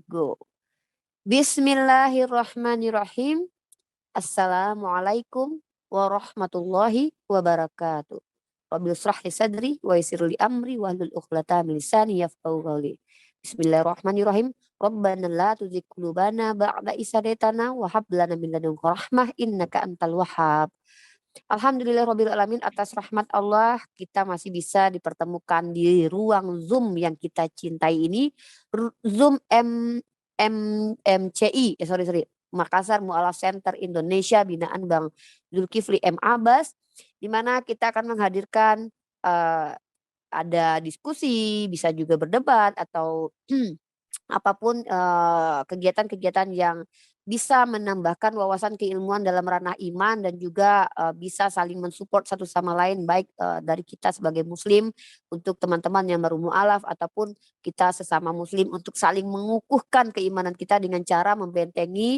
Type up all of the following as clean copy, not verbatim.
Go. Bismillahirrahmanirrahim. Assalamualaikum warahmatullahi wabarakatuh. Rabbil shrah li sadri wa yassir li amri wahlul 'uqdatam min lisani yafqahu qawli. Bismillahirrahmanirrahim. Rabbana la tuzigh qulubana ba'da idh hadaytana wa hab lana min ladunka rahmah innaka antal wahhab. Alhamdulillahirabbil alamin, atas rahmat Allah kita masih bisa dipertemukan di ruang Zoom yang kita cintai ini. Zoom MCI, sorry, Makassar Mu'alaf Center Indonesia binaan Bang Zulkifli M. Abbas, di mana kita akan menghadirkan eh, ada diskusi, bisa juga berdebat atau apapun kegiatan-kegiatan yang bisa menambahkan wawasan keilmuan dalam ranah iman dan juga bisa saling mensupport satu sama lain, baik dari kita sebagai muslim untuk teman-teman yang baru mualaf ataupun kita sesama muslim untuk saling mengukuhkan keimanan kita dengan cara membentengi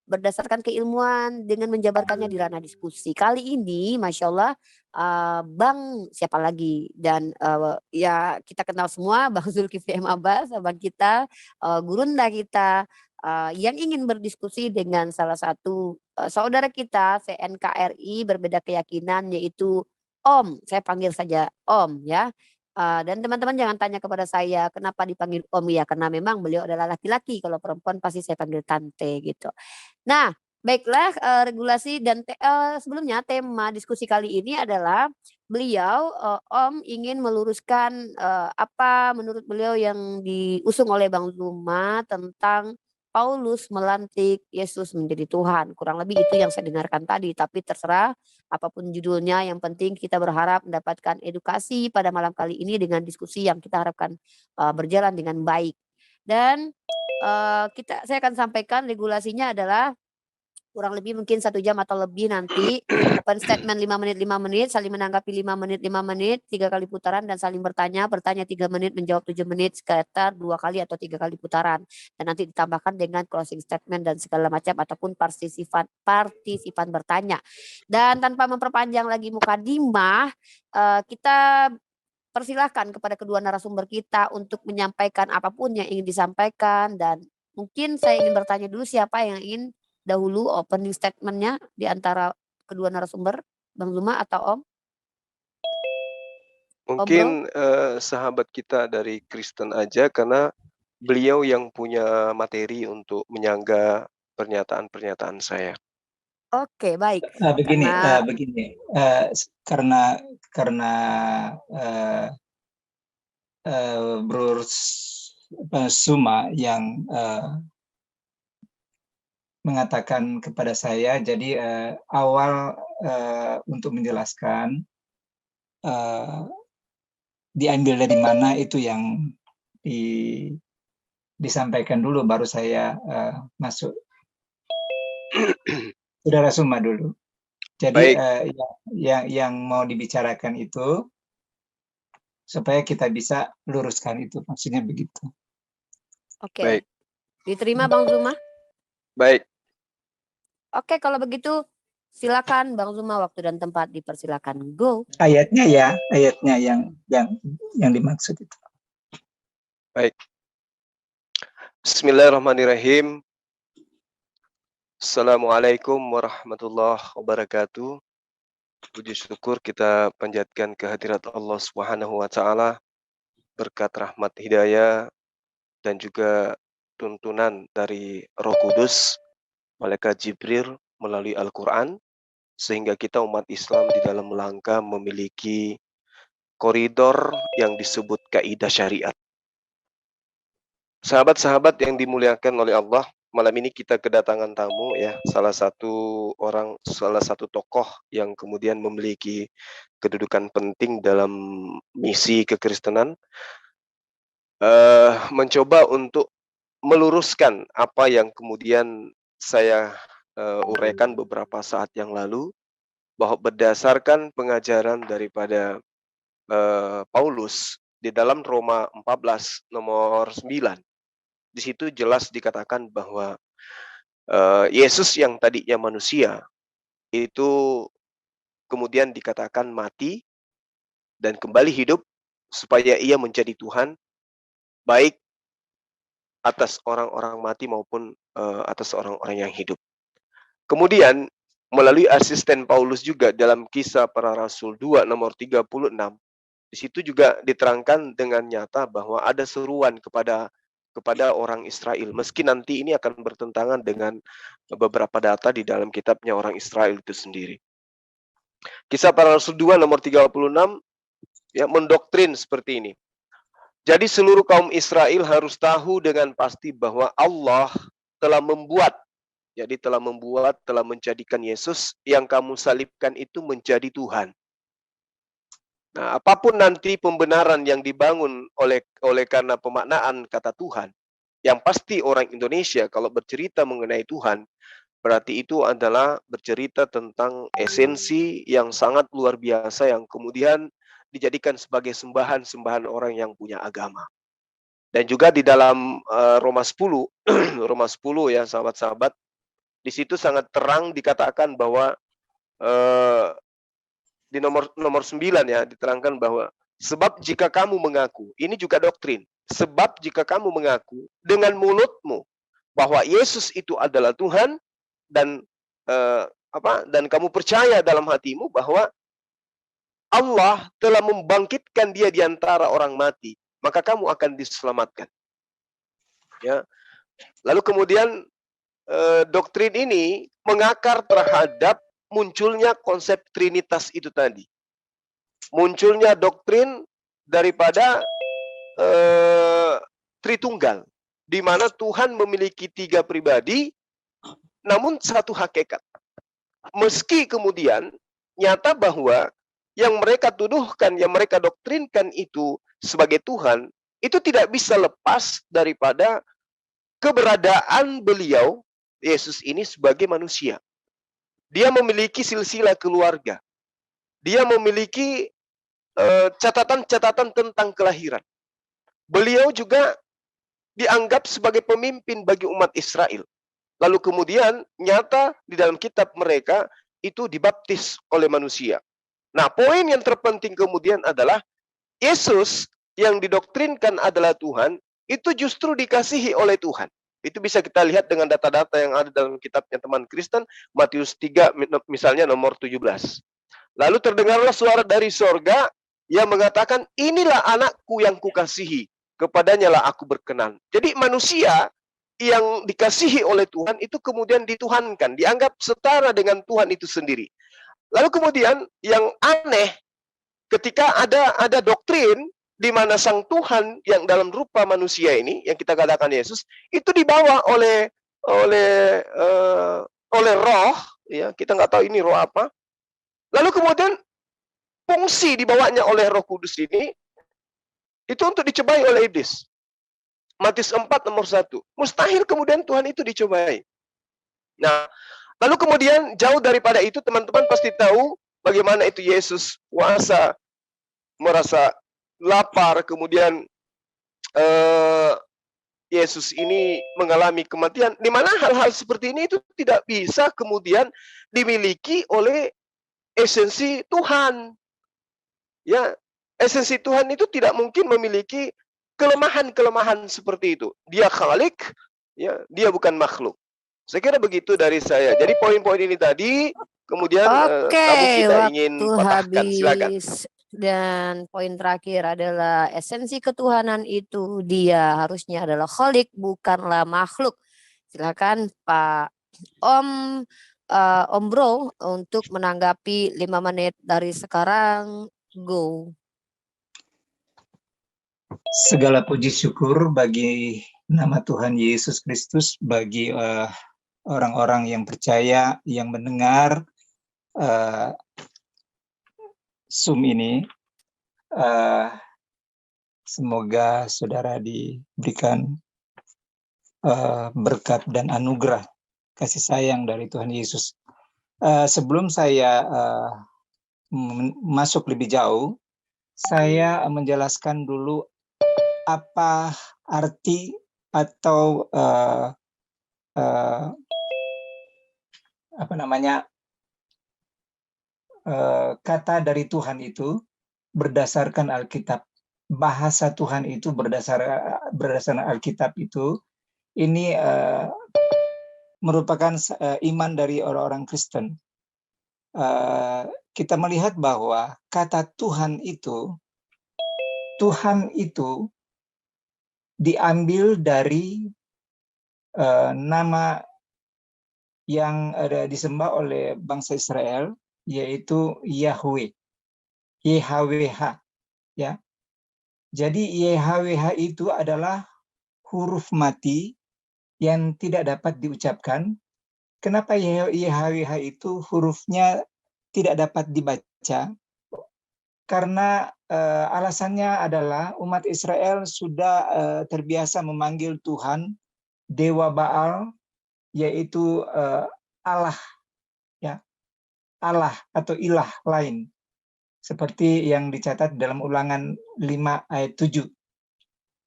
berdasarkan keilmuan dengan menjabarkannya di ranah diskusi. Kali ini Masya Allah Bang siapa lagi dan ya kita kenal semua Bang Zulkifli M. Abbas, abang kita, gurunda kita, yang ingin berdiskusi dengan salah satu, saudara kita se-NKRI berbeda keyakinan yaitu Om, saya panggil saja Om ya, dan teman-teman jangan tanya kepada saya kenapa dipanggil Om ya, karena memang beliau adalah laki-laki, kalau perempuan pasti saya panggil tante gitu. Nah, baiklah, regulasi dan sebelumnya tema diskusi kali ini adalah beliau, Om ingin meluruskan, apa menurut beliau yang diusung oleh Bang Zuma tentang Paulus melantik Yesus menjadi Tuhan. Kurang lebih itu yang saya dengarkan tadi, tapi terserah apapun judulnya, yang penting kita berharap mendapatkan edukasi pada malam kali ini dengan diskusi yang kita harapkan, berjalan dengan baik. Dan, saya akan sampaikan regulasinya adalah kurang lebih mungkin 1 jam atau lebih nanti. Open statement 5 menit, saling menanggapi 5 menit, 3 kali putaran dan saling bertanya 3 menit, menjawab 7 menit, sekitar 2 kali atau 3 kali putaran. Dan nanti ditambahkan dengan closing statement dan segala macam ataupun partisipan bertanya. Dan tanpa memperpanjang lagi mukadimah, kita persilahkan kepada kedua narasumber kita untuk menyampaikan apapun yang ingin disampaikan, dan mungkin saya ingin bertanya dulu siapa yang ingin dahulu opening statement-nya di antara kedua narasumber, Bang Zuma atau Om? Om Bro? Mungkin sahabat kita dari Kristen aja, karena beliau yang punya materi untuk menyangga pernyataan-pernyataan saya. Oke, baik. Begini, Karena karena Bro Suma yang mengatakan kepada saya, jadi awal untuk menjelaskan diambil dari mana itu yang disampaikan dulu, baru saya masuk. Saudara Suma dulu. Jadi yang mau dibicarakan itu supaya kita bisa luruskan itu, maksudnya begitu. Oke. Baik. Diterima Bang Zuma? Baik. Oke, kalau begitu silakan Bang Zuma, waktu dan tempat dipersilakan. Go. Ayatnya yang dimaksud itu. Baik. Bismillahirrahmanirrahim. Assalamualaikum warahmatullahi wabarakatuh. Puji syukur kita panjatkan kehadirat Allah Subhanahu wa taala, berkat rahmat hidayah dan juga tuntunan dari Roh Kudus, malaikat Jibril melalui Al-Qur'an, sehingga kita umat Islam di dalam langkah memiliki koridor yang disebut kaidah syariat. Sahabat-sahabat yang dimuliakan oleh Allah, malam ini kita kedatangan tamu ya, salah satu tokoh yang kemudian memiliki kedudukan penting dalam misi kekristenan, mencoba untuk meluruskan apa yang kemudian saya uraikan beberapa saat yang lalu, bahwa berdasarkan pengajaran daripada Paulus di dalam Roma 14 nomor 9, di situ jelas dikatakan bahwa Yesus yang tadinya manusia itu kemudian dikatakan mati dan kembali hidup supaya ia menjadi Tuhan, baik atas orang-orang mati maupun atas orang-orang yang hidup. Kemudian melalui asisten Paulus juga dalam Kisah Para Rasul 2 nomor 36, di situ juga diterangkan dengan nyata bahwa ada seruan kepada orang Israel, meski nanti ini akan bertentangan dengan beberapa data di dalam kitabnya orang Israel itu sendiri. Kisah Para Rasul 2 nomor 36 ya mendoktrin seperti ini. Jadi seluruh kaum Israel harus tahu dengan pasti bahwa Allah telah membuat, telah menjadikan Yesus yang kamu salibkan itu menjadi Tuhan. Nah, apapun nanti pembenaran yang dibangun oleh karena pemaknaan kata Tuhan, yang pasti orang Indonesia kalau bercerita mengenai Tuhan, berarti itu adalah bercerita tentang esensi yang sangat luar biasa yang kemudian dijadikan sebagai sembahan-sembahan orang yang punya agama. Dan juga di dalam Roma 10, Roma 10 ya sahabat-sahabat, di situ sangat terang dikatakan bahwa di nomor 9 ya diterangkan bahwa sebab jika kamu mengaku, ini juga doktrin, sebab jika kamu mengaku dengan mulutmu bahwa Yesus itu adalah Tuhan dan dan kamu percaya dalam hatimu bahwa Allah telah membangkitkan dia di antara orang mati, maka kamu akan diselamatkan. Ya. Lalu kemudian doktrin ini mengakar terhadap munculnya konsep Trinitas itu tadi. Munculnya doktrin daripada Tritunggal, di mana Tuhan memiliki 3 pribadi, namun satu hakikat. Meski kemudian nyata bahwa yang mereka tuduhkan, yang mereka doktrinkan itu sebagai Tuhan, itu tidak bisa lepas daripada keberadaan beliau, Yesus ini sebagai manusia. Dia memiliki silsilah keluarga. Dia memiliki catatan-catatan tentang kelahiran. Beliau juga dianggap sebagai pemimpin bagi umat Israel. Lalu kemudian nyata di dalam kitab mereka itu dibaptis oleh manusia. Nah, poin yang terpenting kemudian adalah Yesus yang didoktrinkan adalah Tuhan, itu justru dikasihi oleh Tuhan. Itu bisa kita lihat dengan data-data yang ada dalam kitabnya teman Kristen, Matius 3 misalnya nomor 17. Lalu terdengarlah suara dari sorga yang mengatakan, inilah anakku yang kukasihi, kepadanya lah aku berkenan. Jadi manusia yang dikasihi oleh Tuhan itu kemudian dituhankan, dianggap setara dengan Tuhan itu sendiri. Lalu kemudian yang aneh, ketika ada doktrin di mana sang Tuhan yang dalam rupa manusia ini, yang kita katakan Yesus, itu dibawa oleh roh, ya kita nggak tahu ini roh apa. Lalu kemudian fungsi dibawanya oleh Roh Kudus ini itu untuk dicobai oleh iblis. Matius 4 nomor 1. Mustahil kemudian Tuhan itu dicobai. Nah, lalu kemudian jauh daripada itu teman-teman pasti tahu bagaimana itu Yesus puasa, merasa lapar, kemudian Yesus ini mengalami kematian, di mana hal-hal seperti ini itu tidak bisa kemudian dimiliki oleh esensi Tuhan. Ya, esensi Tuhan itu tidak mungkin memiliki kelemahan-kelemahan seperti itu. Dia khalik, ya, dia bukan makhluk. Saya kira begitu dari saya. Jadi poin-poin ini tadi kemudian kamu kita ingin patahkan. Silakan. Dan poin terakhir adalah esensi ketuhanan itu dia harusnya adalah khalik, bukanlah makhluk. Silakan Pak Om Bro untuk menanggapi 5 menit dari sekarang. Go. Segala puji syukur bagi nama Tuhan Yesus Kristus, bagi orang-orang yang percaya, yang mendengar Zoom ini. Semoga saudara diberikan berkat dan anugerah kasih sayang dari Tuhan Yesus. Sebelum saya masuk lebih jauh, saya menjelaskan dulu apa arti atau kata dari Tuhan itu berdasarkan Alkitab. Bahasa Tuhan itu berdasarkan Alkitab itu ini merupakan iman dari orang-orang Kristen. Kita melihat bahwa kata Tuhan itu diambil dari nama yang disembah oleh bangsa Israel, yaitu Yahweh, YHWH, ya. Jadi YHWH itu adalah huruf mati yang tidak dapat diucapkan. Kenapa YHWH itu hurufnya tidak dapat dibaca? Karena alasannya adalah umat Israel sudah terbiasa memanggil Tuhan Dewa Baal, yaitu Allah, ya, Allah atau ilah lain, seperti yang dicatat dalam Ulangan 5 ayat 7.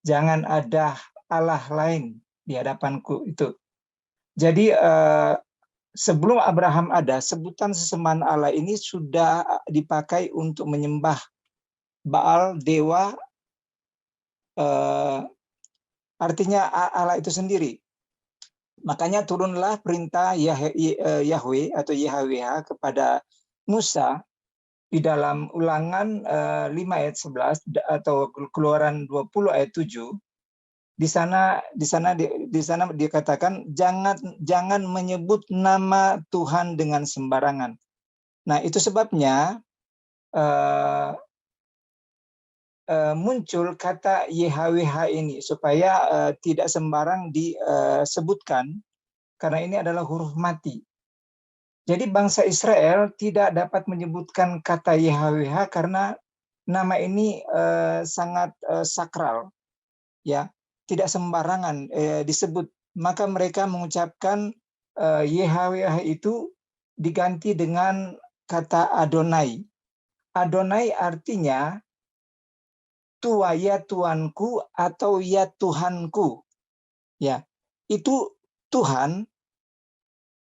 Jangan ada Allah lain di hadapanku itu. Jadi sebelum Abraham ada, sebutan sesembahan Allah ini sudah dipakai untuk menyembah Baal, dewa, artinya Allah itu sendiri. Makanya turunlah perintah Yahweh atau YHWH kepada Musa di dalam Ulangan 5 ayat 11 atau Keluaran 20 ayat 7. Di sana dikatakan jangan menyebut nama Tuhan dengan sembarangan. Nah, itu sebabnya muncul kata YHWH ini supaya tidak sembarang disebutkan, karena ini adalah huruf mati. Jadi bangsa Israel tidak dapat menyebutkan kata YHWH karena nama ini sangat sakral, ya, tidak sembarangan disebut. Maka mereka mengucapkan YHWH itu diganti dengan kata Adonai. Adonai artinya Tua, ya Tuanku, atau ya Tuhanku. Ya, itu Tuhan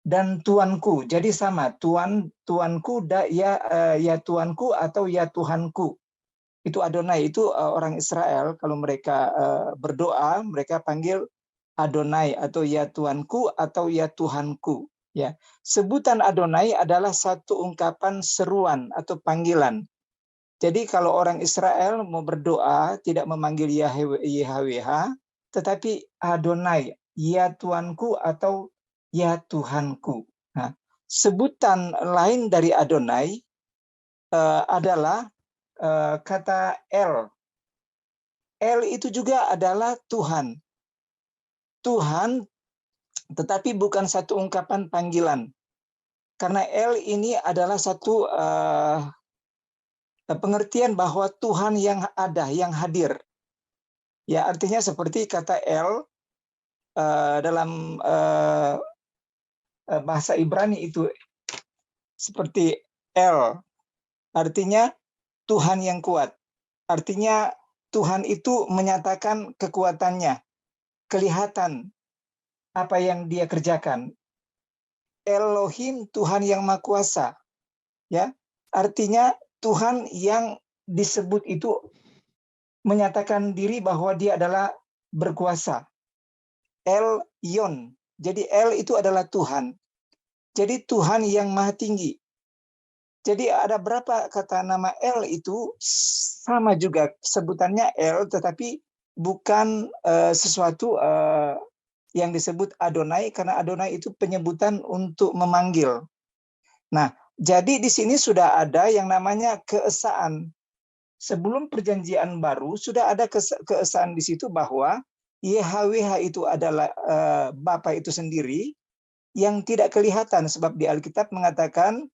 dan Tuanku. Jadi sama, Tuanku, ya Tuanku atau ya Tuhanku. Itu Adonai, itu orang Israel kalau mereka berdoa, mereka panggil Adonai atau ya Tuanku atau ya Tuhanku. Ya, sebutan Adonai adalah satu ungkapan seruan atau panggilan. Jadi kalau orang Israel mau berdoa tidak memanggil YHWH, tetapi Adonai, ya Tuanku atau ya Tuhanku. Nah, sebutan lain dari Adonai adalah kata El. El itu juga adalah Tuhan. Tuhan, tetapi bukan satu ungkapan panggilan. Karena El ini adalah satu pengertian bahwa Tuhan yang ada, yang hadir. Ya, artinya seperti kata El dalam bahasa Ibrani itu seperti El, artinya Tuhan yang kuat. Artinya Tuhan itu menyatakan kekuatannya, kelihatan apa yang dia kerjakan. Elohim, Tuhan yang Maha Kuasa. Ya, artinya Tuhan yang disebut itu menyatakan diri bahwa dia adalah berkuasa. El Yon. Jadi El itu adalah Tuhan. Jadi Tuhan yang maha tinggi. Jadi ada berapa kata nama El itu sama juga sebutannya El, tetapi bukan sesuatu yang disebut Adonai, karena Adonai itu penyebutan untuk memanggil. Nah, jadi di sini sudah ada yang namanya keesaan. Sebelum perjanjian baru sudah ada keesaan di situ bahwa YHWH itu adalah Bapa itu sendiri yang tidak kelihatan, sebab di Alkitab mengatakan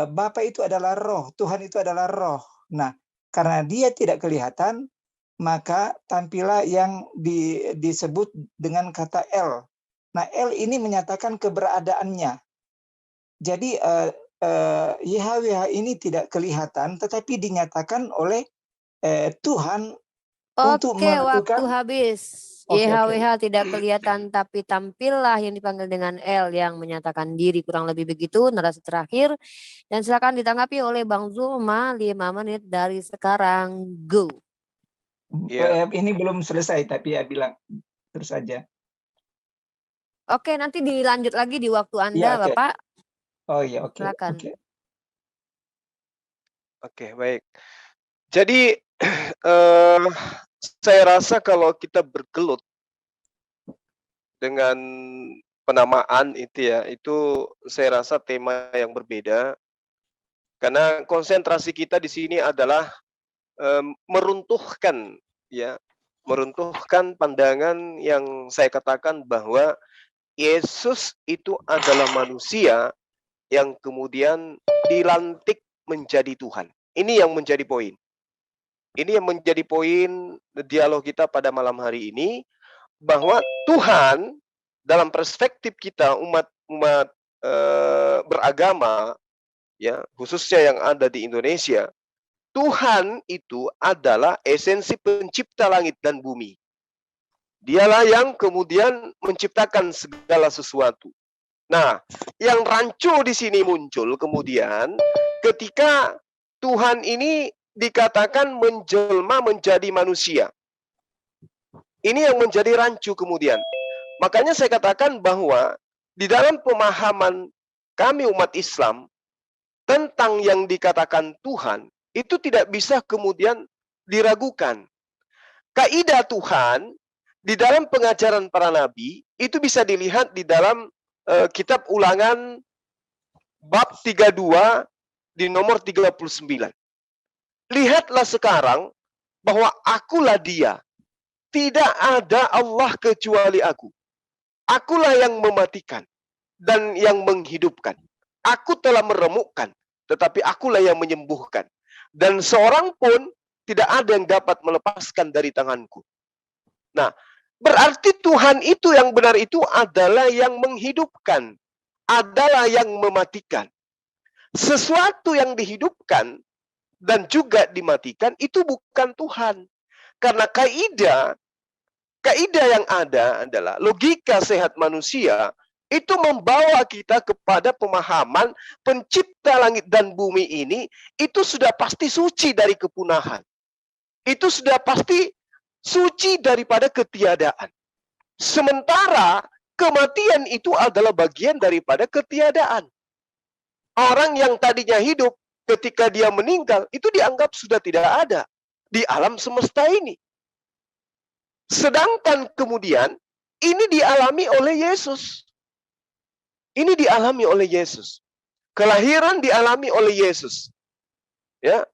Bapa itu adalah roh, Tuhan itu adalah roh. Nah, karena dia tidak kelihatan, maka tampillah yang disebut dengan kata El. Nah, El ini menyatakan keberadaannya. Jadi YHWH ini tidak kelihatan, tetapi dinyatakan oleh Tuhan untuk Oke, waktu melakukan. habis. YHWH tidak kelihatan, tapi tampillah yang dipanggil dengan L yang menyatakan diri. Kurang lebih begitu narasi terakhir. Dan silakan ditanggapi oleh Bang Zulma 5 menit dari sekarang. Go. Ini belum selesai, tapi ya bilang terus aja. Oke, nanti dilanjut lagi di waktu Iya, Anda, oke. Bapak. Oh iya, oke, Silakan. oke. Oke, baik. Jadi eh, saya rasa kalau kita bergelut dengan penamaan itu ya, itu saya rasa tema yang berbeda karena konsentrasi kita di sini adalah meruntuhkan ya, meruntuhkan pandangan yang saya katakan bahwa Yesus itu adalah manusia yang kemudian dilantik menjadi Tuhan. Ini yang menjadi poin. Ini yang menjadi poin dialog kita pada malam hari ini, bahwa Tuhan dalam perspektif kita umat beragama ya, khususnya yang ada di Indonesia, Tuhan itu adalah esensi pencipta langit dan bumi. Dialah yang kemudian menciptakan segala sesuatu. Nah, yang rancu di sini muncul kemudian ketika Tuhan ini dikatakan menjelma menjadi manusia. Ini yang menjadi rancu kemudian. Makanya saya katakan bahwa di dalam pemahaman kami umat Islam tentang yang dikatakan Tuhan, itu tidak bisa kemudian diragukan. Kaidah Tuhan di dalam pengajaran para nabi itu bisa dilihat di dalam kitab Ulangan bab 32 di nomor 39. Lihatlah sekarang bahwa akulah dia. Tidak ada Allah kecuali aku. Akulah yang mematikan dan yang menghidupkan. Aku telah meremukkan, tetapi akulah yang menyembuhkan. Dan seorang pun tidak ada yang dapat melepaskan dari tanganku. Nah, berarti Tuhan itu yang benar itu adalah yang menghidupkan, adalah yang mematikan. Sesuatu yang dihidupkan dan juga dimatikan itu bukan Tuhan. Karena kaidah yang ada adalah logika sehat manusia itu membawa kita kepada pemahaman pencipta langit dan bumi ini itu sudah pasti suci dari kepunahan. Itu sudah pasti suci daripada ketiadaan. Sementara kematian itu adalah bagian daripada ketiadaan. Orang yang tadinya hidup ketika dia meninggal itu dianggap sudah tidak ada di alam semesta ini. Sedangkan kemudian ini dialami oleh Yesus. Ini dialami oleh Yesus. Kelahiran dialami oleh Yesus. Ya.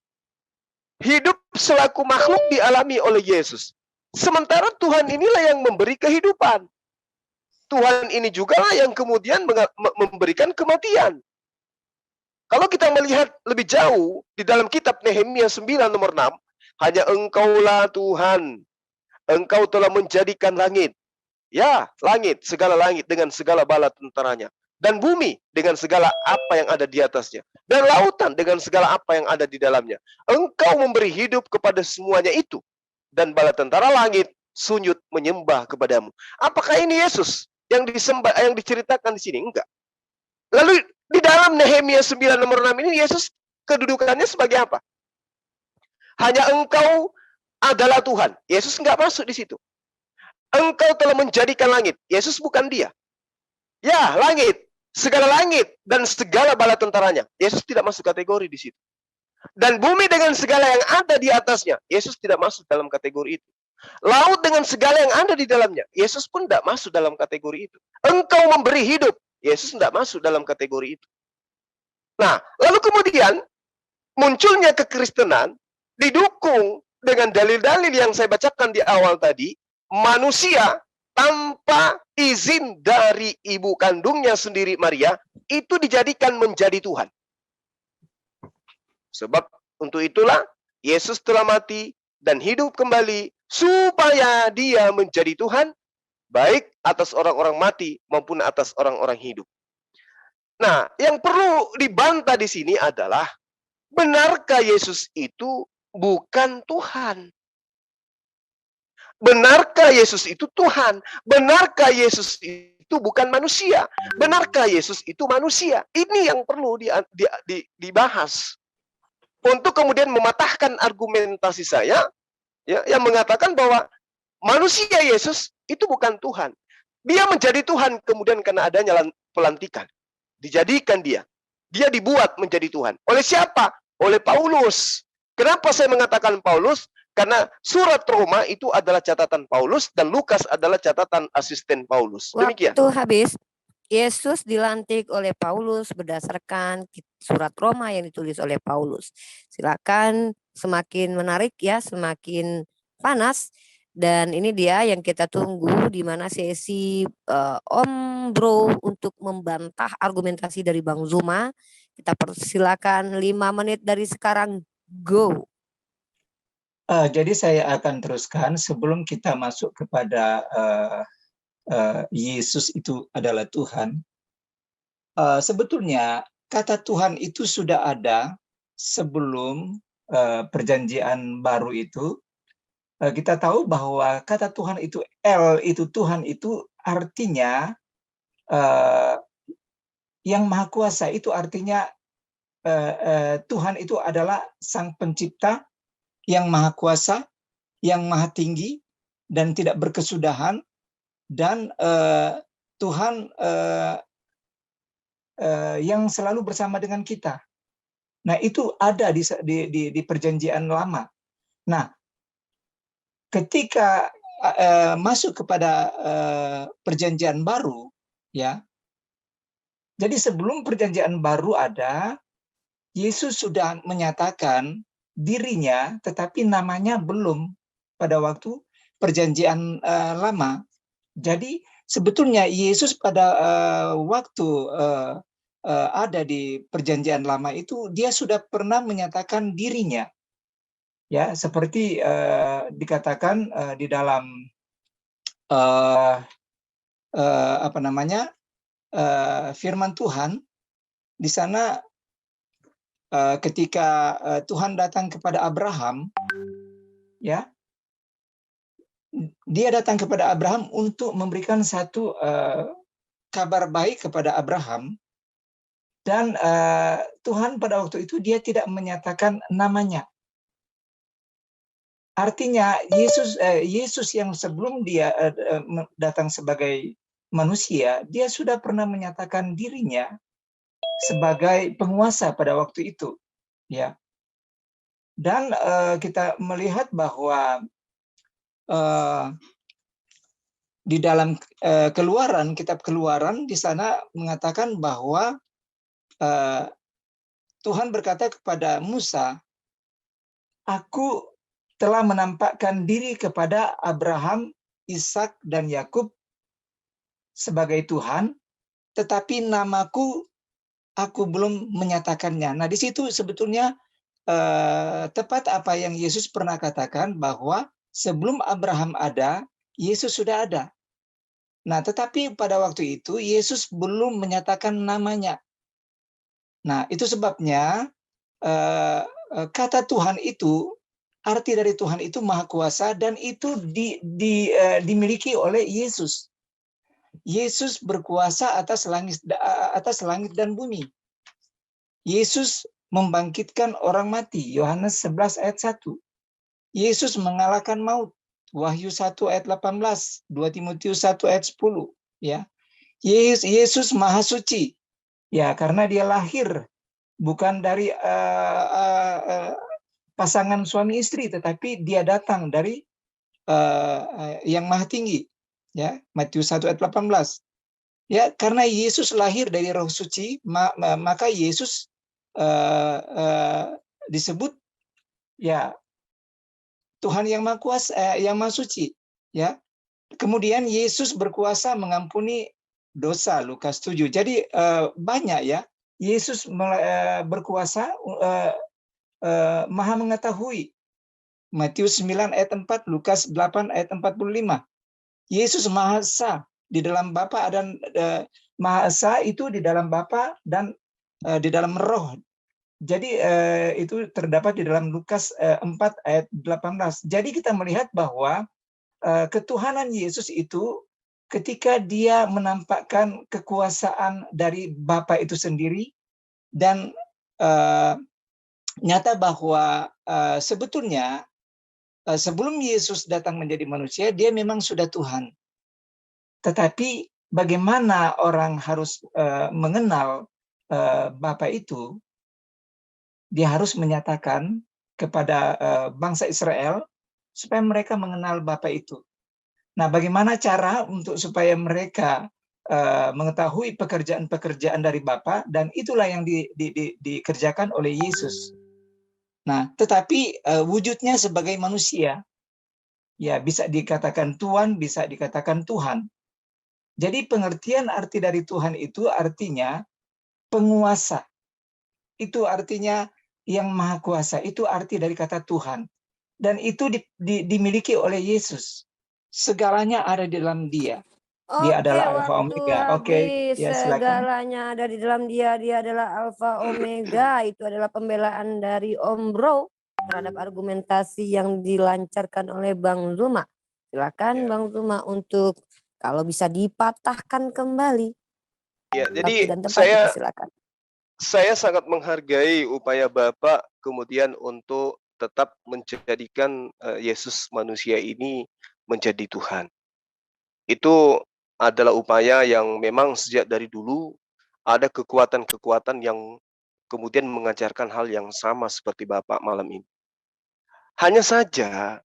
Hidup selaku makhluk dialami oleh Yesus. Sementara Tuhan inilah yang memberi kehidupan. Tuhan ini juga lah yang kemudian memberikan kematian. Kalau kita melihat lebih jauh di dalam kitab Nehemia 9 nomor 6, hanya Engkaulah Tuhan. Engkau telah menjadikan langit. Ya, langit, segala langit dengan segala bala tentaranya. Dan bumi dengan segala apa yang ada di atasnya. Dan lautan dengan segala apa yang ada di dalamnya. Engkau memberi hidup kepada semuanya itu. Dan bala tentara langit sujud menyembah kepadamu. Apakah ini Yesus yang disembah, yang diceritakan di sini? Enggak. Lalu di dalam Nehemia 9 nomor 6 ini Yesus kedudukannya sebagai apa? Hanya Engkau adalah Tuhan. Yesus enggak masuk di situ. Engkau telah menjadikan langit. Yesus bukan dia. Ya, langit. Segala langit dan segala bala tentaranya. Yesus tidak masuk kategori di situ. Dan bumi dengan segala yang ada di atasnya. Yesus tidak masuk dalam kategori itu. Laut dengan segala yang ada di dalamnya. Yesus pun tidak masuk dalam kategori itu. Engkau memberi hidup. Yesus tidak masuk dalam kategori itu. Nah, lalu kemudian munculnya kekristenan didukung dengan dalil-dalil yang saya bacakan di awal tadi. Manusia tanpa izin dari ibu kandungnya sendiri Maria itu dijadikan menjadi Tuhan. Sebab untuk itulah Yesus telah mati dan hidup kembali supaya dia menjadi Tuhan baik atas orang-orang mati maupun atas orang-orang hidup. Nah, yang perlu dibantah di sini adalah benarkah Yesus itu bukan Tuhan? Benarkah Yesus itu Tuhan? Benarkah Yesus itu bukan manusia? Benarkah Yesus itu manusia? Ini yang perlu dibahas. Untuk kemudian mematahkan argumentasi saya ya, yang mengatakan bahwa manusia Yesus itu bukan Tuhan. Dia menjadi Tuhan kemudian karena adanya pelantikan. Dijadikan dia. Dia dibuat menjadi Tuhan. Oleh siapa? Oleh Paulus. Kenapa saya mengatakan Paulus? Karena surat Roma itu adalah catatan Paulus dan Lukas adalah catatan asisten Paulus. Demikian. Waktu habis. Yesus dilantik oleh Paulus berdasarkan surat Roma yang ditulis oleh Paulus. Silakan, semakin menarik ya, semakin panas. Dan ini dia yang kita tunggu, di mana sesi Om Bro untuk membantah argumentasi dari Bang Zuma. Kita persilakan 5 menit dari sekarang. Go. Jadi saya akan teruskan sebelum kita masuk kepada Yesus itu adalah Tuhan. Sebetulnya kata Tuhan itu sudah ada sebelum perjanjian baru itu. Kita tahu bahwa kata Tuhan itu El itu Tuhan itu artinya yang maha kuasa, itu artinya Tuhan itu adalah sang pencipta yang maha kuasa, yang maha tinggi dan tidak berkesudahan, dan Tuhan yang selalu bersama dengan kita. Nah, itu ada di perjanjian lama. Nah, ketika masuk kepada perjanjian baru, ya. Jadi sebelum perjanjian baru ada, Yesus sudah menyatakan dirinya, tetapi namanya belum pada waktu perjanjian lama. Jadi sebetulnya Yesus pada waktu ada di perjanjian lama itu, dia sudah pernah menyatakan dirinya. Ya, seperti dikatakan di dalam firman Tuhan di sana ketika Tuhan datang kepada Abraham, ya, dia datang kepada Abraham untuk memberikan satu kabar baik kepada Abraham, dan Tuhan pada waktu itu dia tidak menyatakan namanya. Artinya Yesus yang sebelum dia datang sebagai manusia, dia sudah pernah menyatakan dirinya sebagai penguasa pada waktu itu, ya. Dan kita melihat bahwa di dalam kitab Keluaran di sana mengatakan bahwa Tuhan berkata kepada Musa, "Aku telah menampakkan diri kepada Abraham, Ishak, dan Yakub sebagai Tuhan, tetapi namaku aku belum menyatakannya." Nah, di situ sebetulnya tepat apa yang Yesus pernah katakan, bahwa sebelum Abraham ada, Yesus sudah ada. Nah, tetapi pada waktu itu Yesus belum menyatakan namanya. Nah, itu sebabnya kata Tuhan itu, arti dari Tuhan itu maha kuasa, dan itu dimiliki oleh Yesus. Yesus berkuasa atas langit dan bumi. Yesus membangkitkan orang mati, Yohanes 11 ayat 1. Yesus mengalahkan maut, Wahyu 1 ayat 18, 2 Timotius 1 ayat 10. Ya. Yesus maha suci, ya, karena dia lahir bukan dari pasangan suami istri, tetapi dia datang dari yang maha tinggi, ya, Matius 1 ayat 18. Ya, karena Yesus lahir dari Roh Suci, maka Yesus disebut, ya, Tuhan yang maha kuasa, yang maha suci, ya. Kemudian Yesus berkuasa mengampuni dosa, Lukas 7. Jadi banyak, ya, Yesus berkuasa, maha mengetahui, Matius 9 ayat 4, Lukas 8 ayat 45. Yesus maha esa di dalam Bapa, dan maha esa itu di dalam Bapa dan di dalam Roh. Jadi itu terdapat di dalam Lukas 4 ayat 18. Jadi kita melihat bahwa ketuhanan Yesus itu ketika dia menampakkan kekuasaan dari Bapa itu sendiri, dan nyata bahwa sebetulnya sebelum Yesus datang menjadi manusia, dia memang sudah Tuhan. Tetapi bagaimana orang harus mengenal Bapa itu? Dia harus menyatakan kepada bangsa Israel supaya mereka mengenal Bapa itu. Nah, bagaimana cara untuk supaya mereka mengetahui pekerjaan-pekerjaan dari Bapa, dan itulah yang dikerjakan oleh Yesus. Nah, tetapi wujudnya sebagai manusia, ya bisa dikatakan Tuhan, bisa dikatakan Tuhan. Jadi pengertian arti dari Tuhan itu artinya penguasa. Itu artinya yang maha kuasa. Itu arti dari kata Tuhan. Dan itu dimiliki oleh Yesus. Segalanya ada di dalam Dia. Dia Oke, adalah Alfa waktu Omega. Oke, habis. ya silakan. Segalanya ada di dalam dia. Dia adalah Alfa Omega. Itu adalah pembelaan dari Om Bro terhadap argumentasi yang dilancarkan oleh Bang Zuma. Silakan Bang Zuma untuk kalau bisa dipatahkan kembali. Ya, Waktu jadi dan tempat dipersilakan. saya sangat menghargai upaya Bapak kemudian untuk tetap menjadikan Yesus manusia ini menjadi Tuhan. Itu adalah upaya yang memang sejak dari dulu ada kekuatan-kekuatan yang kemudian mengajarkan hal yang sama seperti Bapak malam ini. Hanya saja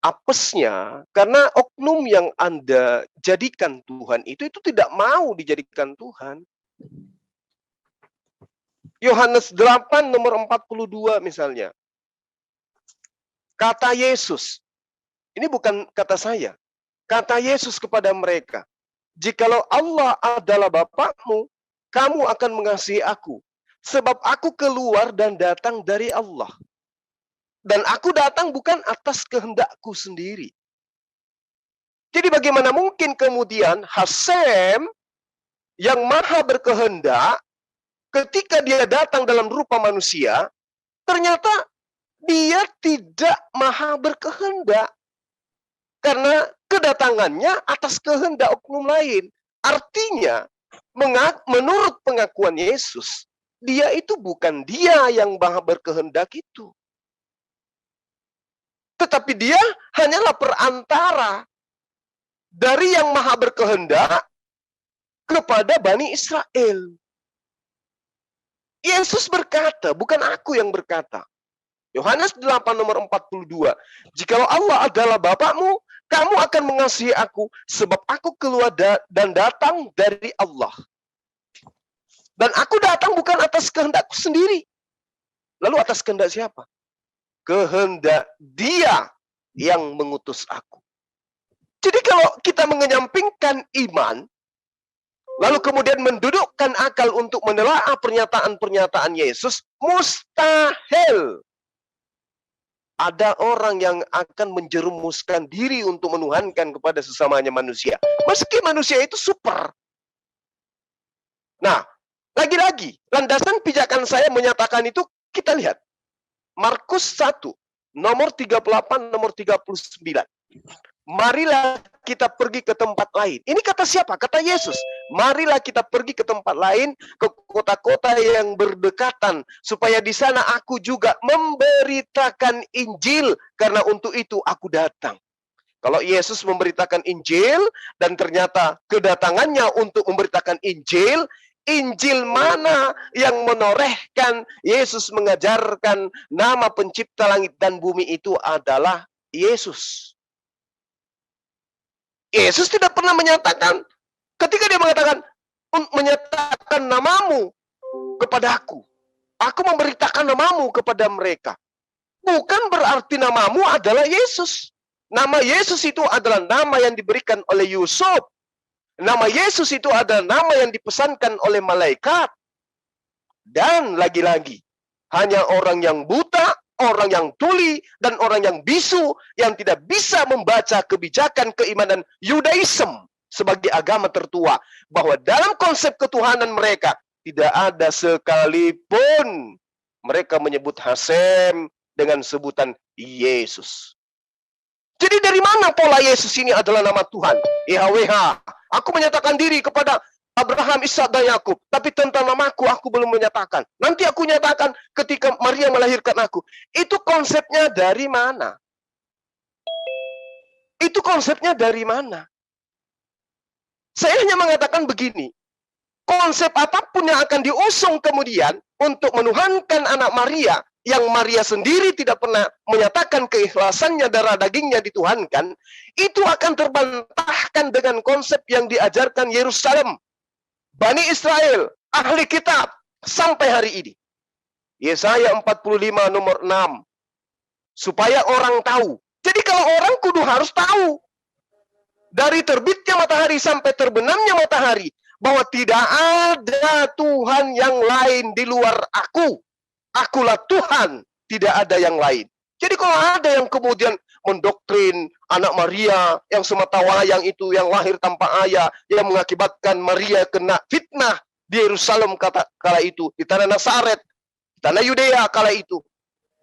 apesnya karena oknum yang Anda jadikan Tuhan itu tidak mau dijadikan Tuhan. Yohanes 8 nomor 42 misalnya. Kata Yesus, ini bukan kata saya. Kata Yesus kepada mereka, "Jikalau Allah adalah Bapakmu, kamu akan mengasihi aku, sebab aku keluar dan datang dari Allah. Dan aku datang bukan atas kehendakku sendiri." Jadi bagaimana mungkin kemudian Hasem yang maha berkehendak ketika dia datang dalam rupa manusia, ternyata dia tidak maha berkehendak. Karena kedatangannya atas kehendak oknum lain. Artinya, menurut pengakuan Yesus, dia itu bukan dia yang maha berkehendak itu. Tetapi dia hanyalah perantara dari yang maha berkehendak kepada Bani Israel. Yesus berkata, bukan aku yang berkata. Yohanes 8 nomor 42. "Jikalau Allah adalah Bapakmu, kamu akan mengasihi aku, sebab aku keluar dan datang dari Allah. Dan aku datang bukan atas kehendakku sendiri." Lalu atas kehendak siapa? Kehendak Dia yang mengutus aku. Jadi kalau kita mengenyampingkan iman, lalu kemudian mendudukkan akal untuk menelaah pernyataan-pernyataan Yesus, mustahil ada orang yang akan menjerumuskan diri untuk menuhankan kepada sesamanya manusia. Meski manusia itu super. Nah, lagi-lagi, landasan pijakan saya menyatakan itu, kita lihat. Markus 1, nomor 38, nomor 39. "Marilah kita pergi ke tempat lain." Ini kata siapa? Kata Yesus. "Marilah kita pergi ke tempat lain, ke kota-kota yang berdekatan, supaya di sana aku juga memberitakan Injil, karena untuk itu aku datang." Kalau Yesus memberitakan Injil, dan ternyata kedatangannya untuk memberitakan Injil, Injil mana yang menorehkan Yesus mengajarkan nama pencipta langit dan bumi itu adalah Yesus. Yesus tidak pernah menyatakan, ketika dia menyatakan namamu kepada aku memberitakan namamu kepada mereka. Bukan berarti namamu adalah Yesus. Nama Yesus itu adalah nama yang diberikan oleh Yusuf. Nama Yesus itu adalah nama yang dipesankan oleh malaikat. Dan lagi-lagi, hanya orang yang buta, orang yang tuli, dan orang yang bisu yang tidak bisa membaca kebijakan keimanan Yudaism sebagai agama tertua, bahwa dalam konsep ketuhanan mereka tidak ada sekalipun mereka menyebut Hasem dengan sebutan Yesus. Jadi dari mana pola Yesus ini adalah nama Tuhan? YHWH. Aku menyatakan diri kepada Abraham, Ishak, dan Yakub, tapi tentang namaku aku belum menyatakan. Nanti aku nyatakan ketika Maria melahirkan aku. Itu konsepnya dari mana? Itu konsepnya dari mana? Saya hanya mengatakan begini, konsep apapun yang akan diusung kemudian untuk menuhankan anak Maria, yang Maria sendiri tidak pernah menyatakan keikhlasannya darah dagingnya dituhankan, itu akan terbantahkan dengan konsep yang diajarkan Yerusalem, Bani Israel, ahli kitab, sampai hari ini. Yesaya 45 nomor 6. Supaya orang tahu. Jadi kalau orang kudu harus tahu. Dari terbitnya matahari sampai terbenamnya matahari, bahwa tidak ada Tuhan yang lain di luar aku. Akulah Tuhan, tidak ada yang lain. Jadi kalau ada yang kemudian mendoktrin anak Maria yang semata wayang itu, yang lahir tanpa ayah, yang mengakibatkan Maria kena fitnah di Yerusalem kala itu, di tanah Nazaret, di tanah Yudea kala itu.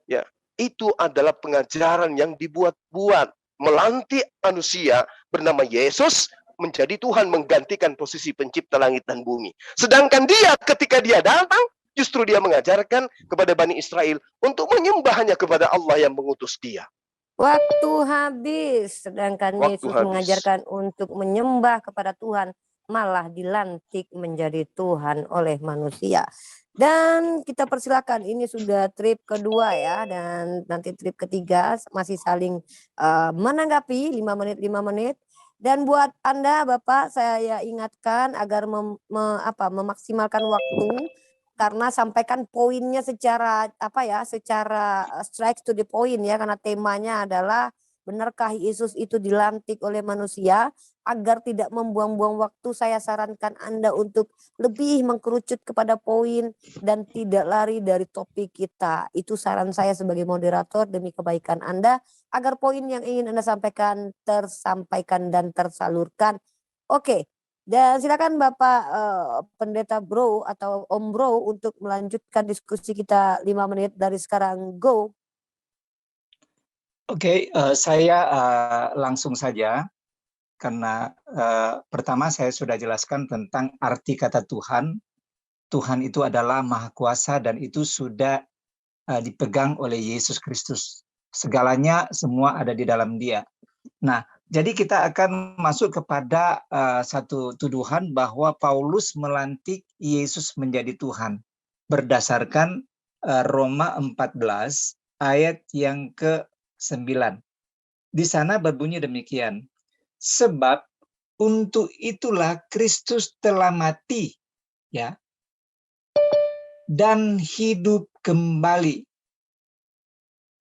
Ya, itu adalah pengajaran yang dibuat-buat, melantik manusia bernama Yesus menjadi Tuhan, menggantikan posisi pencipta langit dan bumi. Sedangkan dia ketika dia datang, justru dia mengajarkan kepada Bani Israel untuk menyembah hanya kepada Allah yang mengutus dia. Waktu habis, sedangkan Yesus mengajarkan untuk menyembah kepada Tuhan, malah dilantik menjadi Tuhan oleh manusia. Dan kita persilakan, ini sudah trip kedua ya, dan nanti trip ketiga masih saling menanggapi 5 menit. Dan buat Anda Bapak, saya ingatkan agar memaksimalkan waktu, karena sampaikan poinnya secara secara strike to the point ya, karena temanya adalah benarkah Yesus itu dilantik oleh manusia. Agar tidak membuang-buang waktu, saya sarankan Anda untuk lebih mengkerucut kepada poin dan tidak lari dari topik kita. Itu saran saya sebagai moderator demi kebaikan Anda, agar poin yang ingin Anda sampaikan tersampaikan dan tersalurkan. Oke. Dan silakan Bapak Pendeta Bro atau Om Bro untuk melanjutkan diskusi kita 5 menit dari sekarang. Go. Oke, saya langsung saja, karena pertama saya sudah jelaskan tentang arti kata Tuhan. Tuhan itu adalah Maha Kuasa dan itu sudah dipegang oleh Yesus Kristus. Segalanya semua ada di dalam Dia. Nah, jadi kita akan masuk kepada satu tuduhan bahwa Paulus melantik Yesus menjadi Tuhan berdasarkan Roma 14 ayat yang ke-9. Di sana berbunyi demikian, sebab untuk itulah Kristus telah mati, ya, dan hidup kembali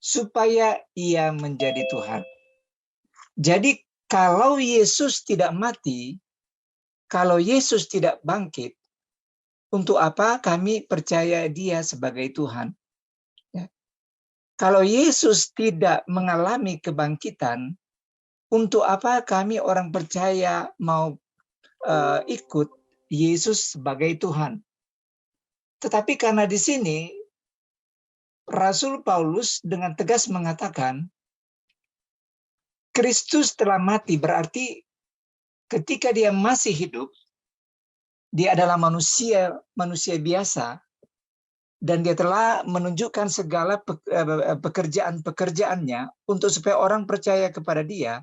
supaya Ia menjadi Tuhan. Jadi kalau Yesus tidak mati, kalau Yesus tidak bangkit, untuk apa kami percaya Dia sebagai Tuhan? Ya. Kalau Yesus tidak mengalami kebangkitan, untuk apa kami orang percaya mau ikut Yesus sebagai Tuhan? Tetapi karena di sini Rasul Paulus dengan tegas mengatakan Kristus telah mati, berarti ketika dia masih hidup, dia adalah manusia biasa, dan dia telah menunjukkan segala pekerjaan-pekerjaannya untuk supaya orang percaya kepada dia.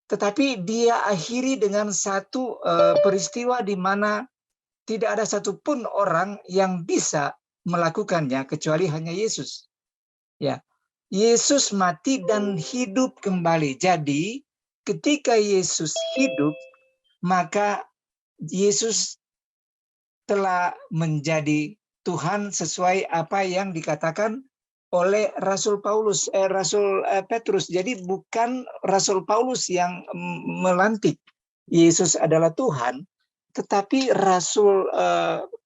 Tetapi dia akhiri dengan satu peristiwa di mana tidak ada satupun orang yang bisa melakukannya kecuali hanya Yesus. Ya. Yesus mati dan hidup kembali. Jadi ketika Yesus hidup, maka Yesus telah menjadi Tuhan sesuai apa yang dikatakan oleh Rasul Petrus. Jadi bukan Rasul Paulus yang melantik Yesus adalah Tuhan, tetapi Rasul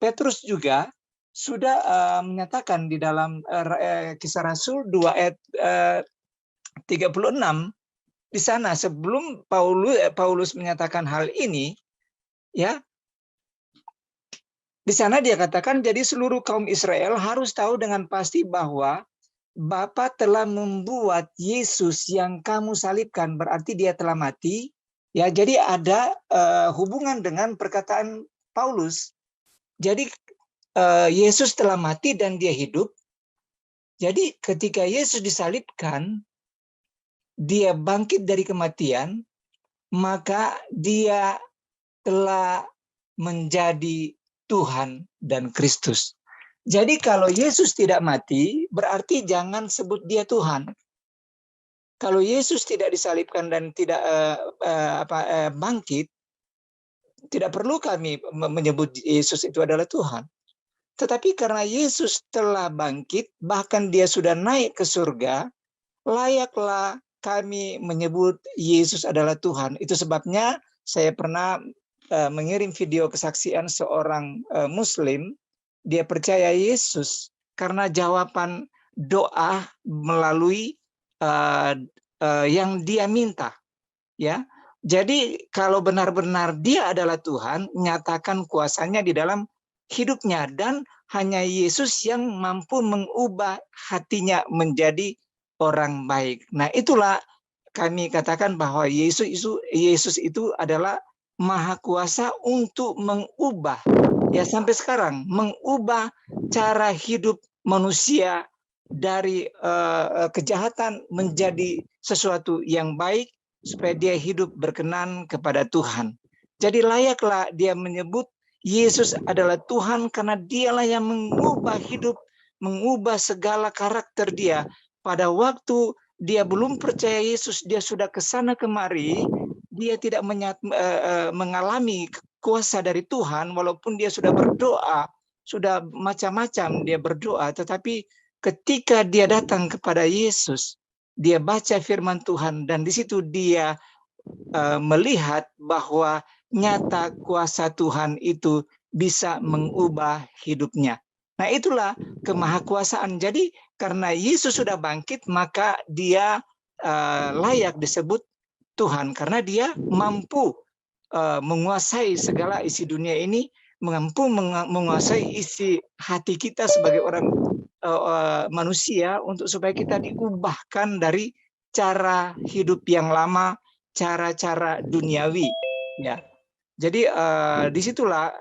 Petrus juga sudah menyatakan di dalam Kisah Rasul 2 ayat 36, di sana sebelum Paulus menyatakan hal ini, ya, di sana dia katakan, jadi seluruh kaum Israel harus tahu dengan pasti bahwa Bapa telah membuat Yesus yang kamu salibkan, berarti dia telah mati. Ya, jadi ada hubungan dengan perkataan Paulus. Jadi Yesus telah mati dan dia hidup. Jadi ketika Yesus disalibkan, dia bangkit dari kematian, maka dia telah menjadi Tuhan dan Kristus. Jadi kalau Yesus tidak mati, berarti jangan sebut dia Tuhan. Kalau Yesus tidak disalibkan dan tidak bangkit, tidak perlu kami menyebut Yesus itu adalah Tuhan. Tetapi karena Yesus telah bangkit, bahkan dia sudah naik ke surga, layaklah kami menyebut Yesus adalah Tuhan. Itu sebabnya saya pernah mengirim video kesaksian seorang Muslim. Dia percaya Yesus karena jawaban doa melalui yang dia minta, ya. Jadi kalau benar-benar dia adalah Tuhan, nyatakan kuasanya di dalam hidupnya, dan hanya Yesus yang mampu mengubah hatinya menjadi orang baik. Nah, itulah kami katakan bahwa Yesus itu adalah maha kuasa untuk mengubah, ya sampai sekarang, mengubah cara hidup manusia dari kejahatan menjadi sesuatu yang baik, supaya dia hidup berkenan kepada Tuhan. Jadi layaklah dia menyebut Yesus adalah Tuhan karena dialah yang mengubah hidup, mengubah segala karakter dia. Pada waktu dia belum percaya Yesus, dia sudah kesana kemari, dia tidak mengalami kuasa dari Tuhan, walaupun dia sudah berdoa, sudah macam-macam dia berdoa, tetapi ketika dia datang kepada Yesus, dia baca firman Tuhan, dan di situ dia melihat bahwa nyata kuasa Tuhan itu bisa mengubah hidupnya. Nah, itulah kemahakuasaan. Jadi karena Yesus sudah bangkit, maka dia layak disebut Tuhan, karena dia mampu menguasai segala isi dunia ini, mampu menguasai isi hati kita sebagai orang manusia, untuk supaya kita diubahkan dari cara hidup yang lama, cara-cara duniawi, ya. Jadi disitulah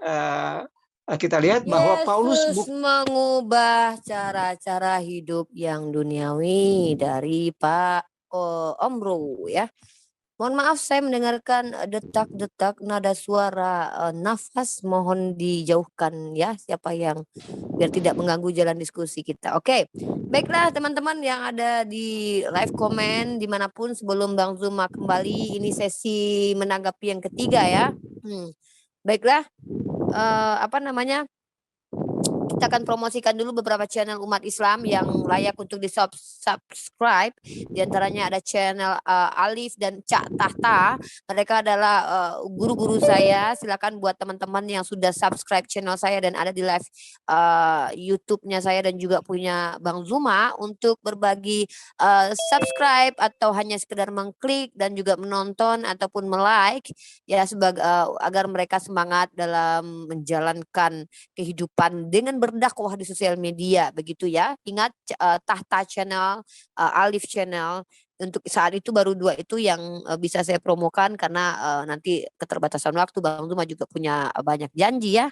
kita lihat bahwa Paulus mengubah cara-cara hidup yang duniawi dari Pak Om Bro, ya. Mohon maaf saya mendengarkan detak-detak nada suara nafas, mohon dijauhkan ya siapa yang, biar tidak mengganggu jalan diskusi kita. Oke, baiklah teman-teman yang ada di live comment dimanapun, sebelum Bang Zuma kembali, ini sesi menanggapi yang ketiga ya. Baiklah, kita akan promosikan dulu beberapa channel umat Islam yang layak untuk di-subscribe. Di antaranya ada channel Alif dan Cak Tahta. Mereka adalah guru-guru saya. Silakan buat teman-teman yang sudah subscribe channel saya dan ada di live YouTube-nya saya dan juga punya Bang Zuma, untuk berbagi subscribe atau hanya sekedar mengklik dan juga menonton ataupun like ya, sebagai agar mereka semangat dalam menjalankan kehidupan dengan berdakwah di sosial media, begitu ya. Ingat Tahta channel, Alif channel, untuk saat itu baru dua itu yang bisa saya promokan, karena nanti keterbatasan waktu, Bang Zuma juga punya banyak janji ya.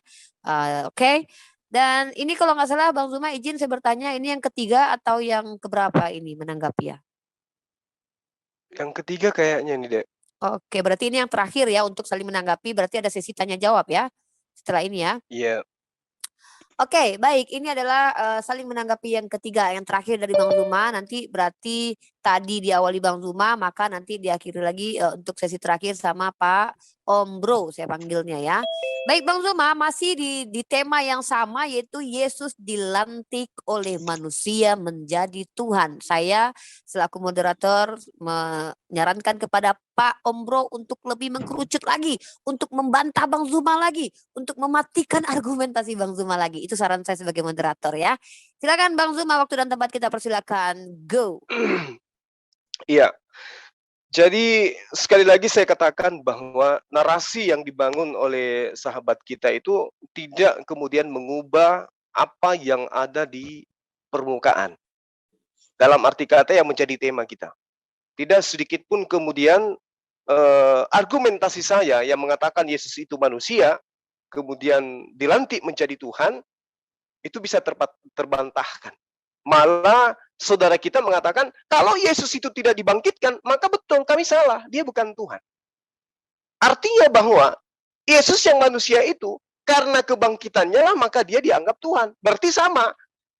Oke. Dan ini kalau nggak salah Bang Zuma, izin saya bertanya, ini yang ketiga atau yang keberapa ini menanggapi ya? Yang ketiga kayaknya nih, Dek. Oke, berarti ini yang terakhir ya untuk saling menanggapi, berarti ada sesi tanya jawab ya setelah ini ya. Iya. Oke, baik. Ini adalah saling menanggapi yang ketiga, yang terakhir dari Bang Zuma. Nanti berarti tadi diawali Bang Zuma, maka nanti diakhiri lagi untuk sesi terakhir sama Pak Om Bro, saya panggilnya ya. Baik Bang Zuma, masih di tema yang sama, yaitu Yesus dilantik oleh manusia menjadi Tuhan. Saya selaku moderator menyarankan kepada Pak Om Bro untuk lebih mengkerucut lagi, untuk membantah Bang Zuma lagi, untuk mematikan argumentasi Bang Zuma lagi. Itu saran saya sebagai moderator ya. Silakan Bang Zuma, waktu dan tempat kita persilakan. Go. Iya. Jadi sekali lagi saya katakan bahwa narasi yang dibangun oleh sahabat kita itu tidak kemudian mengubah apa yang ada di permukaan. Dalam arti kata yang menjadi tema kita. Tidak sedikit pun kemudian argumentasi saya yang mengatakan Yesus itu manusia, kemudian dilantik menjadi Tuhan, itu bisa terbantahkan. Malah saudara kita mengatakan, kalau Yesus itu tidak dibangkitkan, maka betul kami salah, dia bukan Tuhan. Artinya bahwa Yesus yang manusia itu, karena kebangkitannya lah maka dia dianggap Tuhan. Berarti sama.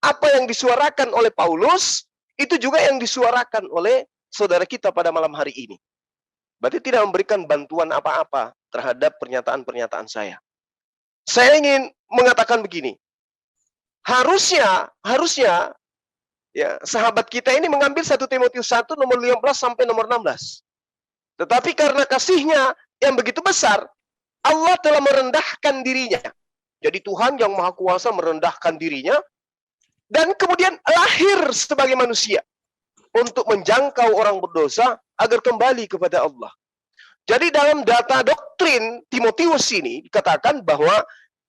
Apa yang disuarakan oleh Paulus, itu juga yang disuarakan oleh saudara kita pada malam hari ini. Berarti tidak memberikan bantuan apa-apa terhadap pernyataan-pernyataan saya. Saya ingin mengatakan begini. Harusnya ya, sahabat kita ini mengambil 1 Timotius 1 nomor 15 sampai nomor 16. Tetapi karena kasihnya yang begitu besar, Allah telah merendahkan dirinya. Jadi Tuhan yang Maha Kuasa merendahkan dirinya dan kemudian lahir sebagai manusia untuk menjangkau orang berdosa agar kembali kepada Allah. Jadi dalam data doktrin Timotius ini dikatakan bahwa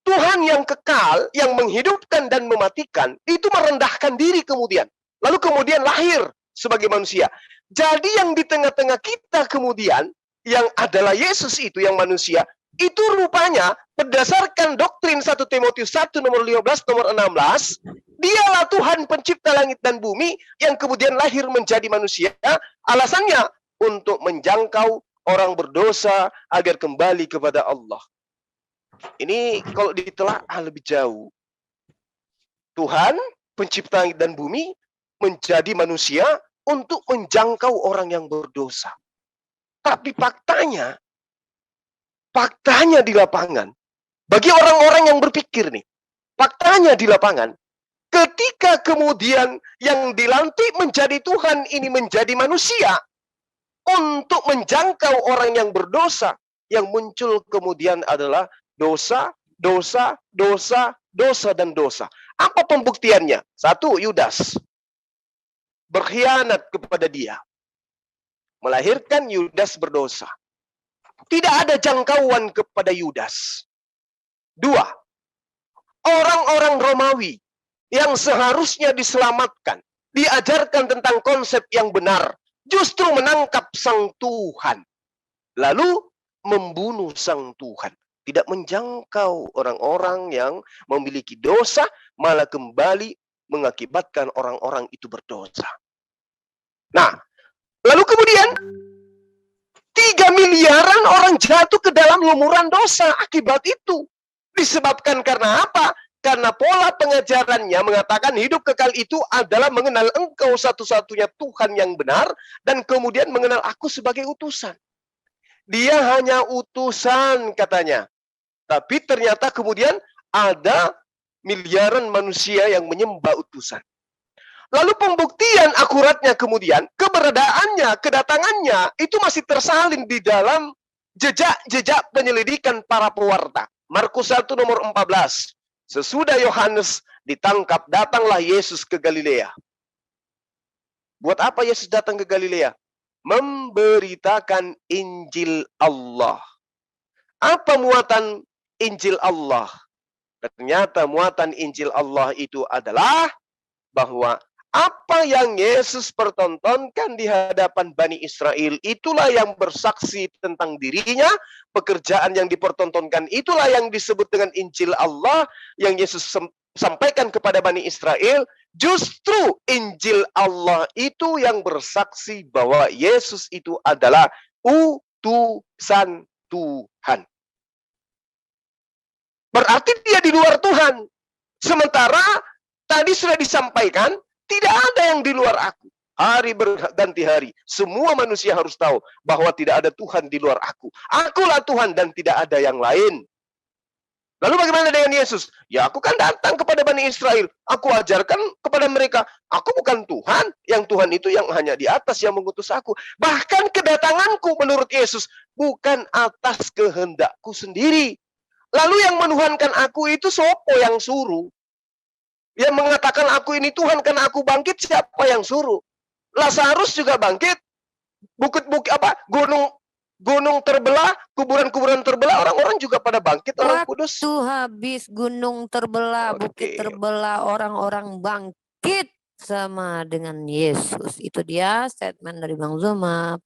Tuhan yang kekal, yang menghidupkan dan mematikan, itu merendahkan diri kemudian. Lalu kemudian lahir sebagai manusia. Jadi yang di tengah-tengah kita kemudian, yang adalah Yesus itu yang manusia, itu rupanya berdasarkan doktrin 1 Timotius 1 nomor 15 nomor 16, dialah Tuhan pencipta langit dan bumi yang kemudian lahir menjadi manusia. Alasannya untuk menjangkau orang berdosa agar kembali kepada Allah. Ini kalau ditelaah lebih jauh. Tuhan pencipta langit dan bumi menjadi manusia untuk menjangkau orang yang berdosa. Tapi faktanya di lapangan, bagi orang-orang yang berpikir nih, faktanya di lapangan, ketika kemudian yang dilantik menjadi Tuhan ini menjadi manusia, untuk menjangkau orang yang berdosa, yang muncul kemudian adalah dosa, dosa, dosa, dosa, dan dosa. Apa pembuktiannya? 1, Yudas berkhianat kepada dia, melahirkan Yudas berdosa. Tidak ada jangkauan kepada Yudas. 2, orang-orang Romawi yang seharusnya diselamatkan, diajarkan tentang konsep yang benar, justru menangkap sang Tuhan, lalu membunuh sang Tuhan. Tidak menjangkau orang-orang yang memiliki dosa, malah kembali mengakibatkan orang-orang itu berdosa. Nah, lalu kemudian 3 miliaran orang jatuh ke dalam lumuran dosa akibat itu. Disebabkan karena apa? Karena pola pengajarannya mengatakan hidup kekal itu adalah mengenal engkau satu-satunya Tuhan yang benar, dan kemudian mengenal aku sebagai utusan. Dia hanya utusan katanya. Tapi ternyata kemudian ada miliaran manusia yang menyembah utusan. Lalu pembuktian akuratnya kemudian, keberadaannya, kedatangannya, itu masih tersalin di dalam jejak-jejak penyelidikan para pewarta. Markus 1 nomor 14. Sesudah Yohanes ditangkap, datanglah Yesus ke Galilea. Buat apa Yesus datang ke Galilea? Memberitakan Injil Allah. Apa muatan Injil Allah? Ternyata muatan Injil Allah itu adalah bahwa apa yang Yesus pertontonkan di hadapan Bani Israel, itulah yang bersaksi tentang dirinya. Pekerjaan yang dipertontonkan itulah yang disebut dengan Injil Allah yang Yesus sampaikan kepada Bani Israel. Justru Injil Allah itu yang bersaksi bahwa Yesus itu adalah utusan Tuhan. Berarti dia di luar Tuhan. Sementara tadi sudah disampaikan, tidak ada yang di luar aku. Hari berganti hari. Semua manusia harus tahu bahwa tidak ada Tuhan di luar aku. Akulah Tuhan dan tidak ada yang lain. Lalu bagaimana dengan Yesus? Ya, aku kan datang kepada Bani Israel. Aku ajarkan kepada mereka. Aku bukan Tuhan. Yang Tuhan itu yang hanya di atas yang mengutus aku. Bahkan kedatanganku menurut Yesus bukan atas kehendakku sendiri. Lalu yang menuhankan aku itu sopo yang suruh? Yang mengatakan aku ini Tuhan karena aku bangkit, siapa yang suruh? Lazarus juga bangkit. Bukit-bukit apa? Gunung terbelah, kuburan-kuburan terbelah, orang-orang juga pada bangkit, orang kudus. Waktu habis gunung terbelah, bukit terbelah, orang-orang bangkit sama dengan Yesus. Itu dia statement dari Bang Zuma.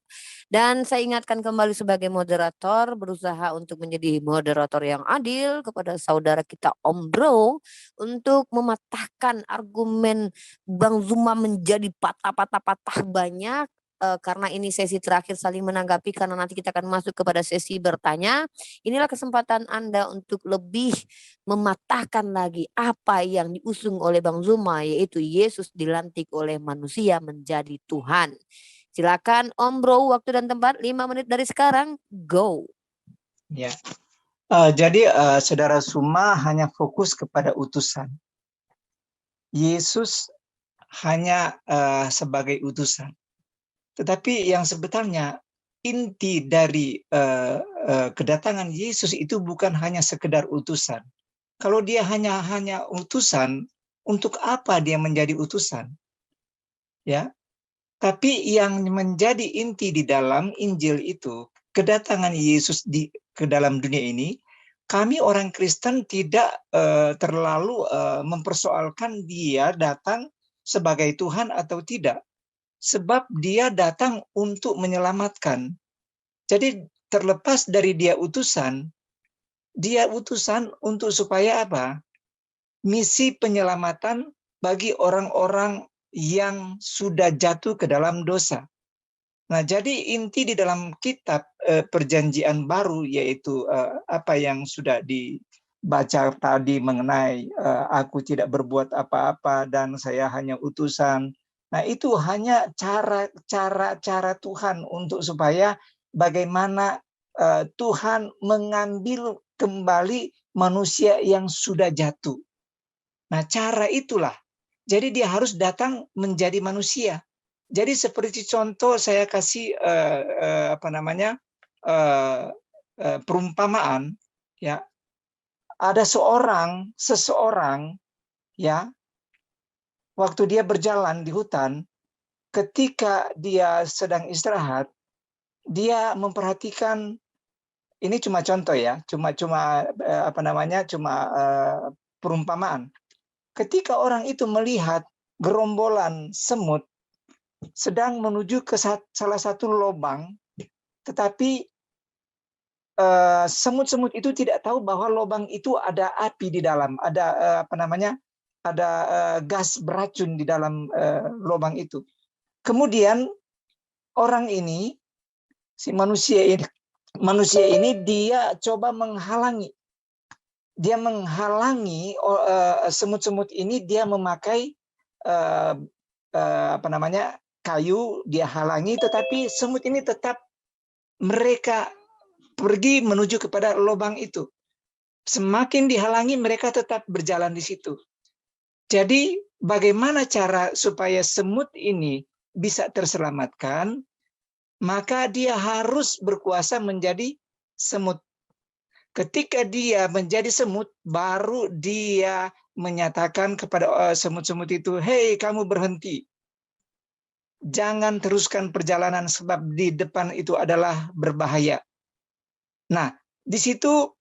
Dan saya ingatkan kembali sebagai moderator, berusaha untuk menjadi moderator yang adil kepada saudara kita Om Bro, untuk mematahkan. mematahkan argumen Bang Zuma menjadi patah-patah banyak. karena ini sesi terakhir saling menanggapi, karena nanti kita akan masuk kepada sesi bertanya. Inilah kesempatan Anda untuk lebih mematahkan lagi apa yang diusung oleh Bang Zuma, yaitu Yesus dilantik oleh manusia menjadi Tuhan. Silakan Om Bro, waktu dan tempat 5 menit dari sekarang, go. Ya. Jadi Saudara Suma hanya fokus kepada utusan. Yesus hanya sebagai utusan. Tetapi yang sebetulnya inti dari kedatangan Yesus itu bukan hanya sekedar utusan. Kalau dia hanya utusan, untuk apa dia menjadi utusan? Ya. Tapi yang menjadi inti di dalam Injil itu, kedatangan Yesus ke dalam dunia ini, kami orang Kristen tidak terlalu mempersoalkan dia datang sebagai Tuhan atau tidak. Sebab dia datang untuk menyelamatkan. Jadi terlepas dari dia utusan untuk supaya apa? Misi penyelamatan bagi orang-orang yang sudah jatuh ke dalam dosa. Nah, jadi inti di dalam kitab Perjanjian Baru, yaitu apa yang sudah dibaca tadi mengenai aku tidak berbuat apa-apa dan saya hanya utusan. Nah, itu hanya cara Tuhan untuk supaya bagaimana Tuhan mengambil kembali manusia yang sudah jatuh. Nah, cara itulah. Jadi dia harus datang menjadi manusia. Jadi seperti contoh saya kasih perumpamaan, ya. Ada seseorang ya, waktu dia berjalan di hutan, ketika dia sedang istirahat, dia memperhatikan, ini cuma contoh ya, cuma perumpamaan. Ketika orang itu melihat gerombolan semut sedang menuju ke salah satu lubang, tetapi semut-semut itu tidak tahu bahwa lubang itu ada api di dalam, ada ada gas beracun di dalam lubang itu. Kemudian orang ini, si manusia ini dia coba menghalangi. Dia menghalangi semut-semut ini, dia memakai kayu, dia halangi, tetapi semut ini tetap mereka pergi menuju kepada lubang itu. Semakin dihalangi, mereka tetap berjalan di situ. Jadi bagaimana cara supaya semut ini bisa terselamatkan? Maka dia harus berkuasa menjadi semut. Ketika dia menjadi semut, baru dia menyatakan kepada semut-semut itu, "Hei, kamu berhenti. Jangan teruskan perjalanan sebab di depan itu adalah berbahaya." Nah, di situ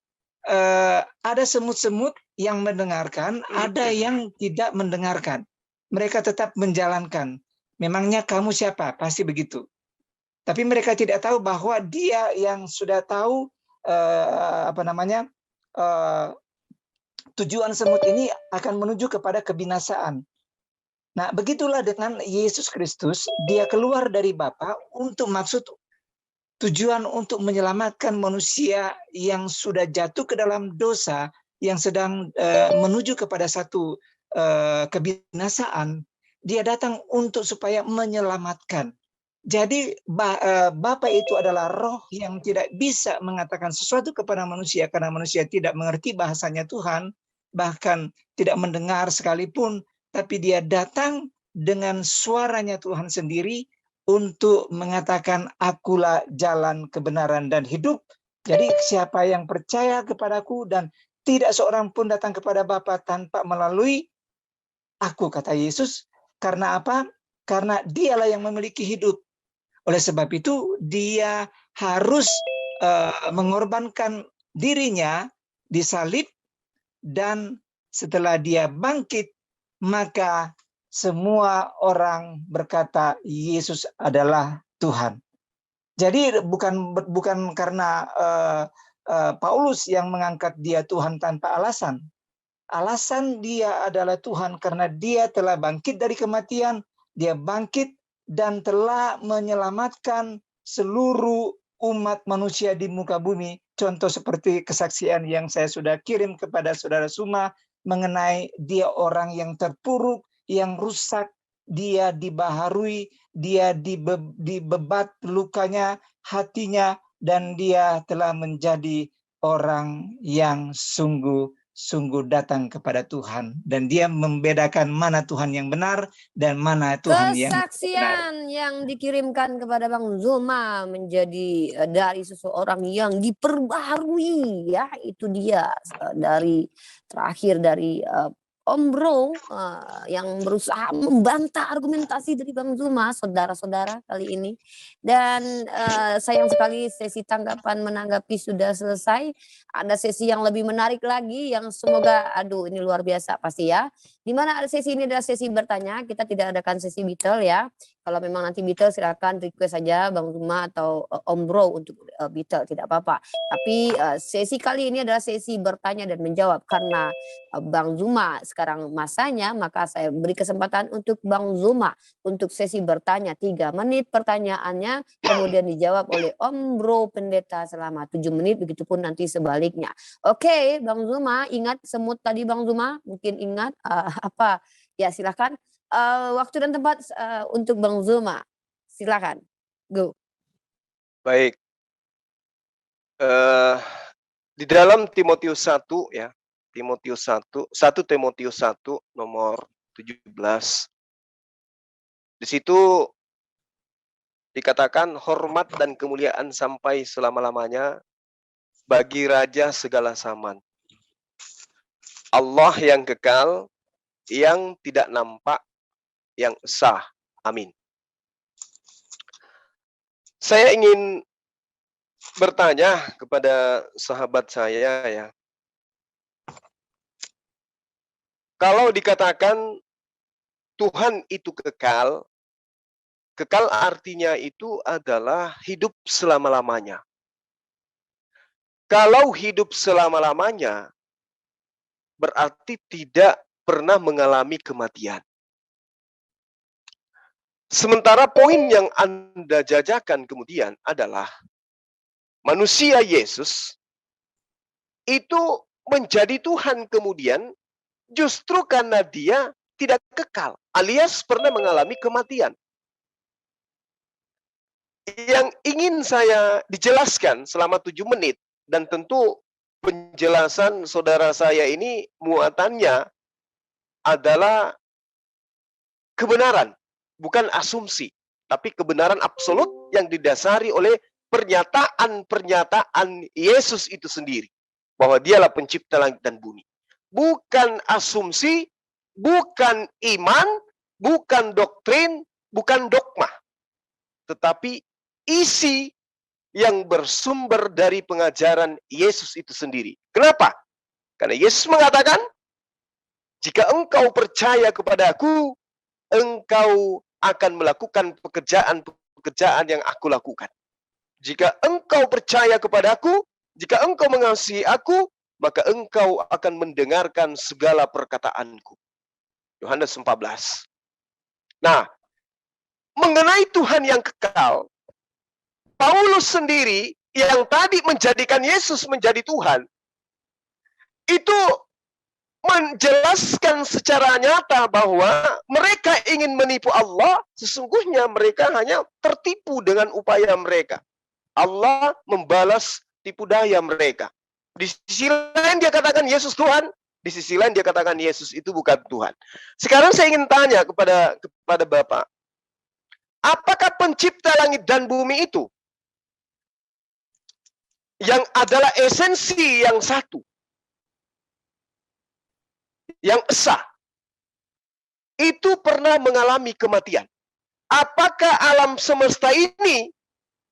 ada semut-semut yang mendengarkan, ada yang tidak mendengarkan. Mereka tetap menjalankan. Memangnya kamu siapa? Pasti begitu. Tapi mereka tidak tahu bahwa dia yang sudah tahu tujuan semut ini akan menuju kepada kebinasaan. Nah, begitulah dengan Yesus Kristus, dia keluar dari Bapa untuk maksud tujuan untuk menyelamatkan manusia yang sudah jatuh ke dalam dosa, yang sedang menuju kepada satu kebinasaan. Dia datang untuk supaya menyelamatkan. Jadi Bapa itu adalah roh yang tidak bisa mengatakan sesuatu kepada manusia karena manusia tidak mengerti bahasanya Tuhan, bahkan tidak mendengar sekalipun, tapi dia datang dengan suaranya Tuhan sendiri untuk mengatakan, "Akulah jalan, kebenaran, dan hidup. Jadi siapa yang percaya kepadaku dan tidak seorang pun datang kepada Bapa tanpa melalui aku," kata Yesus. Karena apa? Karena dialah yang memiliki hidup. Oleh sebab itu, dia harus mengorbankan dirinya, disalib, dan setelah dia bangkit, maka semua orang berkata Yesus adalah Tuhan. Jadi bukan karena Paulus yang mengangkat dia Tuhan tanpa alasan. Alasan dia adalah Tuhan karena dia telah bangkit dari kematian, dia bangkit dan telah menyelamatkan seluruh umat manusia di muka bumi. Contoh seperti kesaksian yang saya sudah kirim kepada saudara Suma mengenai dia orang yang terpuruk, yang rusak, dia dibaharui, dia dibebat lukanya, hatinya, dan dia telah menjadi orang yang sungguh datang kepada Tuhan. Dan dia membedakan mana Tuhan yang benar dan mana Tuhan yang benar. Kesaksian yang dikirimkan kepada Bang Zuma menjadi dari seseorang yang diperbarui, ya itu dia dari terakhir dari Om Bro yang berusaha membantah argumentasi dari Bang Zuma, saudara-saudara kali ini. Dan sayang sekali sesi tanggapan menanggapi sudah selesai. Ada sesi yang lebih menarik lagi yang semoga, aduh ini luar biasa pasti ya. Dimana ada sesi ini adalah sesi bertanya, kita tidak adakan sesi battle ya. Kalau memang nanti battle silakan request saja Bang Zuma atau Om Bro untuk battle, tidak apa-apa. Tapi sesi kali ini adalah sesi bertanya dan menjawab karena Bang Zuma sekarang masanya, maka saya beri kesempatan untuk Bang Zuma untuk sesi bertanya 3 menit pertanyaannya, kemudian dijawab oleh Om Bro Pendeta selama 7 menit, begitupun nanti sebaliknya. Oke, Bang Zuma, ingat semut tadi Bang Zuma, mungkin ingat apa? Ya silakan. Waktu dan tempat untuk Bang Zuma, silakan. Go. Baik. Di dalam Timotius 1 ya, Timotius 1 Timotius 1 nomor 17. Di situ dikatakan hormat dan kemuliaan sampai selama-lamanya bagi raja segala zaman. Allah yang kekal, yang tidak nampak, yang esa. Amin. Saya ingin bertanya kepada sahabat saya ya. Kalau dikatakan Tuhan itu kekal, kekal artinya itu adalah hidup selama-lamanya. Kalau hidup selama-lamanya, berarti tidak pernah mengalami kematian. Sementara poin yang Anda jajakan kemudian adalah manusia Yesus itu menjadi Tuhan kemudian justru karena dia tidak kekal, alias pernah mengalami kematian. Yang ingin saya dijelaskan selama 7 menit, dan tentu penjelasan saudara saya ini muatannya adalah kebenaran, bukan asumsi, tapi kebenaran absolut yang didasari oleh pernyataan-pernyataan Yesus itu sendiri. Bahwa dialah pencipta langit dan bumi. Bukan asumsi, bukan iman, bukan doktrin, bukan dogma. Tetapi isi yang bersumber dari pengajaran Yesus itu sendiri. Kenapa? Karena Yesus mengatakan, jika engkau percaya kepadaku, engkau akan melakukan pekerjaan-pekerjaan yang aku lakukan. Jika engkau percaya kepadaku, jika engkau mengasihi aku, maka engkau akan mendengarkan segala perkataanku. Yohanes 14. Nah, mengenai Tuhan yang kekal, Paulus sendiri yang tadi menjadikan Yesus menjadi Tuhan, itu menjelaskan secara nyata bahwa mereka ingin menipu Allah, sesungguhnya mereka hanya tertipu dengan upaya mereka. Allah membalas tipu daya mereka. Di sisi lain dia katakan Yesus Tuhan, di sisi lain dia katakan Yesus itu bukan Tuhan. Sekarang saya ingin tanya kepada Bapak, apakah pencipta langit dan bumi itu yang adalah esensi yang satu, yang esa, itu pernah mengalami kematian? Apakah alam semesta ini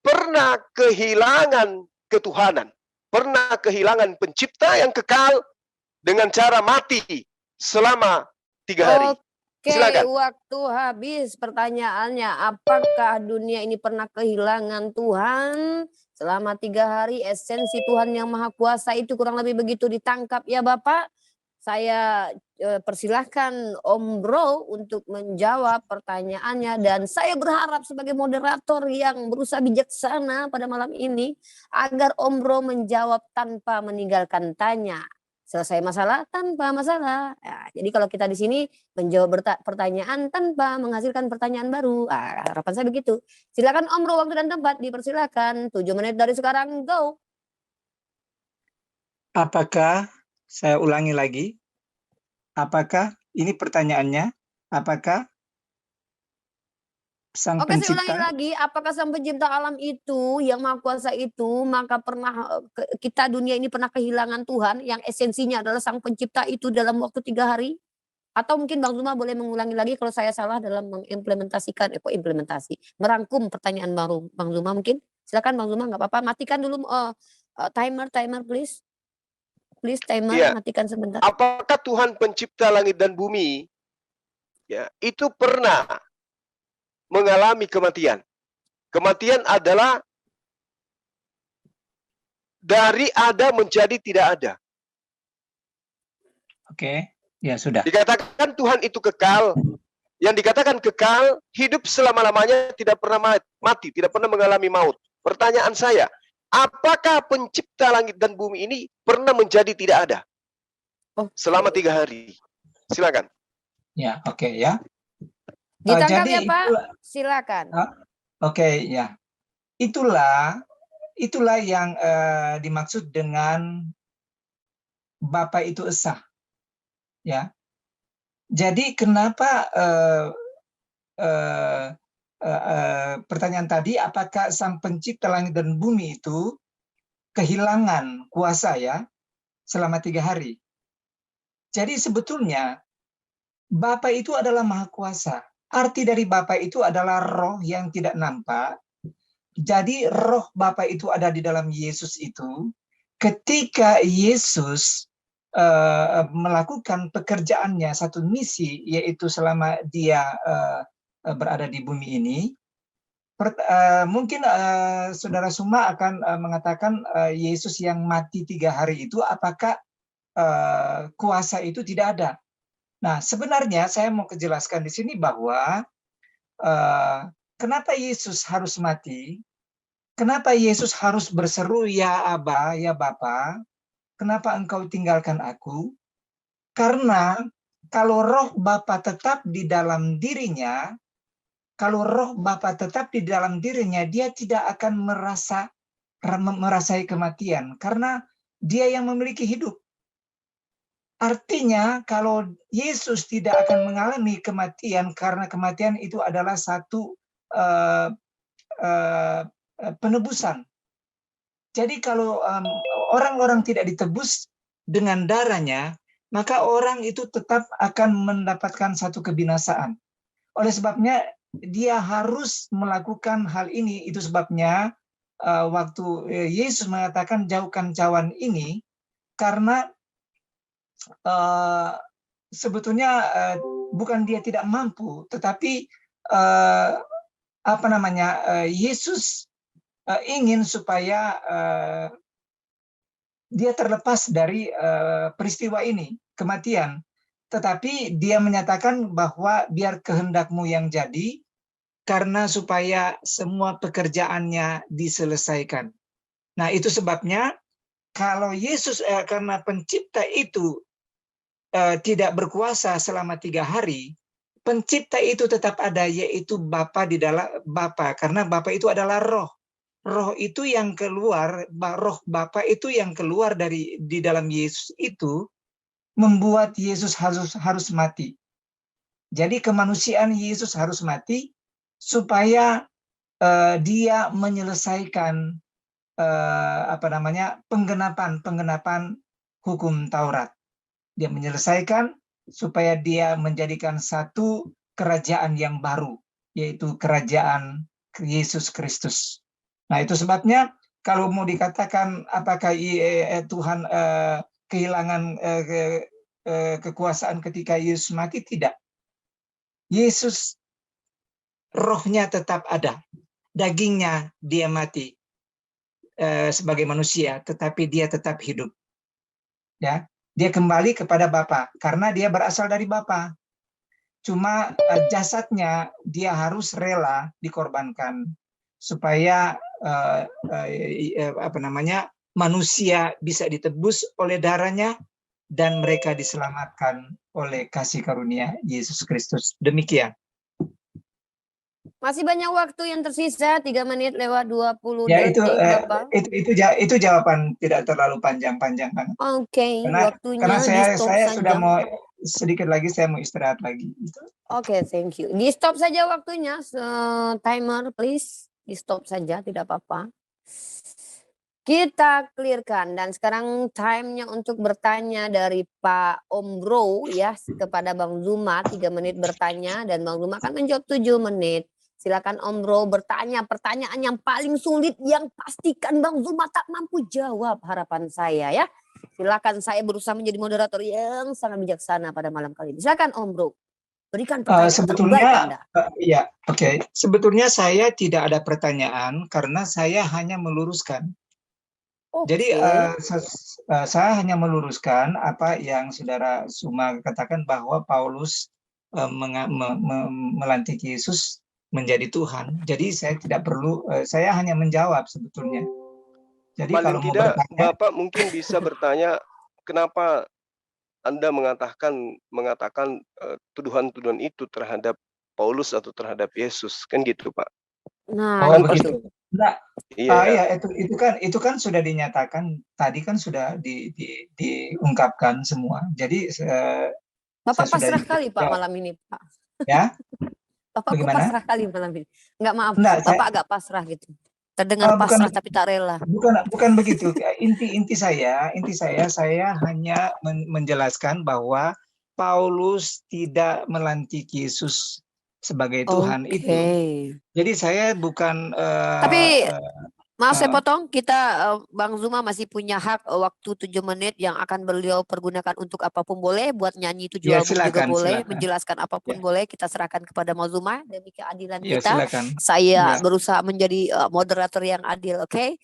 pernah kehilangan ketuhanan, pernah kehilangan pencipta yang kekal dengan cara mati selama 3 hari? Oke, silakan. Waktu habis pertanyaannya. Apakah dunia ini pernah kehilangan Tuhan selama 3 hari? Esensi Tuhan yang Maha Kuasa itu kurang lebih begitu ditangkap ya Bapak. Saya persilahkan Om Bro untuk menjawab pertanyaannya, dan saya berharap sebagai moderator yang berusaha bijaksana pada malam ini agar Om Bro menjawab tanpa meninggalkan tanya. Selesai masalah tanpa masalah. Nah, jadi kalau kita di sini menjawab pertanyaan tanpa menghasilkan pertanyaan baru. Harapan saya begitu. Silakan Om Bro, waktu dan tempat dipersilakan. 7 menit dari sekarang, go. Apakah, saya ulangi lagi, apakah ini pertanyaannya, apakah Sang Oke, saya ulangi Pencipta, lagi, apakah Sang Pencipta alam itu, yang Maha Kuasa itu, maka pernah kita dunia ini pernah kehilangan Tuhan yang esensinya adalah Sang Pencipta itu dalam waktu 3 hari? Atau mungkin Bang Zuma boleh mengulangi lagi kalau saya salah dalam mengimplementasikan, merangkum pertanyaan baru Bang Zuma mungkin? Silakan Bang Zuma, nggak apa-apa. Matikan dulu timer please. Please timer, Iya. matikan sebentar. Apakah Tuhan pencipta langit dan bumi ya itu pernah mengalami kematian? Kematian adalah dari ada menjadi tidak ada. Oke, ya sudah. Dikatakan Tuhan itu kekal. Yang dikatakan kekal, hidup selama-lamanya, tidak pernah mati, tidak pernah mengalami maut. Pertanyaan saya, apakah pencipta langit dan bumi ini pernah menjadi tidak ada selama 3 hari? Silakan. Ya, oke ya. Ditangkap Jadi ya Pak, silakan. Oke, ya. Itulah yang dimaksud dengan Bapa itu esa. Ya. Jadi kenapa pertanyaan tadi, apakah Sang Pencipta langit dan bumi itu kehilangan kuasa ya selama 3 hari? Jadi sebetulnya Bapa itu adalah Maha Kuasa. Arti dari Bapa itu adalah roh yang tidak nampak. Jadi roh Bapa itu ada di dalam Yesus itu. Ketika Yesus melakukan pekerjaannya, satu misi, yaitu selama dia berada di bumi ini, mungkin Saudara Suma akan mengatakan Yesus yang mati 3 hari itu, apakah kuasa itu tidak ada? Nah, sebenarnya saya mau kejelaskan di sini bahwa kenapa Yesus harus mati? Kenapa Yesus harus berseru, ya Aba, ya Bapa? Kenapa engkau tinggalkan aku? Karena kalau roh Bapa tetap di dalam dirinya, dia tidak akan merasai kematian, karena dia yang memiliki hidup. Artinya kalau Yesus tidak akan mengalami kematian, karena kematian itu adalah satu penebusan. Jadi kalau orang-orang tidak ditebus dengan darahnya, maka orang itu tetap akan mendapatkan satu kebinasaan. Oleh sebabnya dia harus melakukan hal ini. Itu sebabnya waktu Yesus mengatakan jauhkan cawan ini, karena sebetulnya bukan dia tidak mampu, tetapi Yesus ingin supaya dia terlepas dari peristiwa ini, kematian. Tetapi dia menyatakan bahwa biar kehendakmu yang jadi, karena supaya semua pekerjaannya diselesaikan. Nah, itu sebabnya kalau Yesus karena pencipta itu tidak berkuasa selama 3 hari, pencipta itu tetap ada, yaitu Bapa di dalam Bapa, karena Bapa itu adalah roh. Roh itu yang keluar, roh Bapa itu yang keluar di dalam Yesus itu membuat Yesus harus mati. Jadi kemanusiaan Yesus harus mati supaya dia menyelesaikan penggenapan hukum Taurat. Dia menyelesaikan supaya dia menjadikan satu kerajaan yang baru, yaitu kerajaan Yesus Kristus. Nah, itu sebabnya kalau mau dikatakan apakah Tuhan kehilangan kekuasaan ketika Yesus mati, tidak. Yesus rohnya tetap ada, dagingnya dia mati sebagai manusia, tetapi dia tetap hidup. Ya, dia kembali kepada Bapa karena dia berasal dari Bapa. Cuma jasadnya dia harus rela dikorbankan supaya manusia bisa ditebus oleh darahnya dan mereka diselamatkan oleh kasih karunia Yesus Kristus. Demikian. Masih banyak waktu yang tersisa, 3 menit lewat 20 Ya detik, Bapak. itu jawaban tidak terlalu panjang-panjang banget. Oke, Karena waktunya saya di-stop sudah saja. mau sedikit lagi saya mau istirahat lagi. Oke, thank you. Di-stop saja waktunya, timer please. Di-stop saja, tidak apa-apa. Kita clearkan dan sekarang time-nya untuk bertanya dari Pak Om Bro ya kepada Bang Zuma 3 menit bertanya dan Bang Zuma akan menjawab 7 menit. Silakan Om Bro bertanya pertanyaan yang paling sulit yang pastikan Bang Zuma tak mampu jawab, harapan saya ya. Silakan, saya berusaha menjadi moderator yang sangat bijaksana pada malam kali ini. Silakan Om Bro. Berikan pertanyaan terbaik Anda. Ya, oke. Sebetulnya saya tidak ada pertanyaan karena saya hanya meluruskan. Jadi saya hanya meluruskan apa yang Saudara Zuma katakan bahwa Paulus melantik Yesus menjadi Tuhan. Jadi saya tidak perlu, saya hanya menjawab sebetulnya. Jadi paling kalau tidak mau bertanya, Bapak mungkin bisa bertanya kenapa Anda mengatakan tuduhan-tuduhan itu terhadap Paulus atau terhadap Yesus, kan gitu Pak? Nah, oh kan begitu. Nah, Iya. ya itu kan sudah dinyatakan tadi kan sudah diungkapkan semua. Jadi Bapak saya sudah pasrah kali Pak malam ini Pak. Ya. Bapak kok Bagaimana? pasrah kali malam ini? Enggak, maaf, Enggak, Bapak agak pasrah gitu. Terdengar pasrah tapi tak rela. Bukan begitu. Inti saya hanya menjelaskan bahwa Paulus tidak melantik Yesus sebagai Tuhan itu. Jadi saya bukan Tapi maaf saya potong, kita Bang Zuma masih punya hak waktu 7 menit yang akan beliau pergunakan untuk apapun boleh, buat nyanyi 7 ya, album juga boleh, silakan. menjelaskan apapun boleh, kita serahkan kepada Bang Zuma demi keadilan Ya, kita. silakan. Saya Ya. berusaha menjadi moderator yang adil, oke?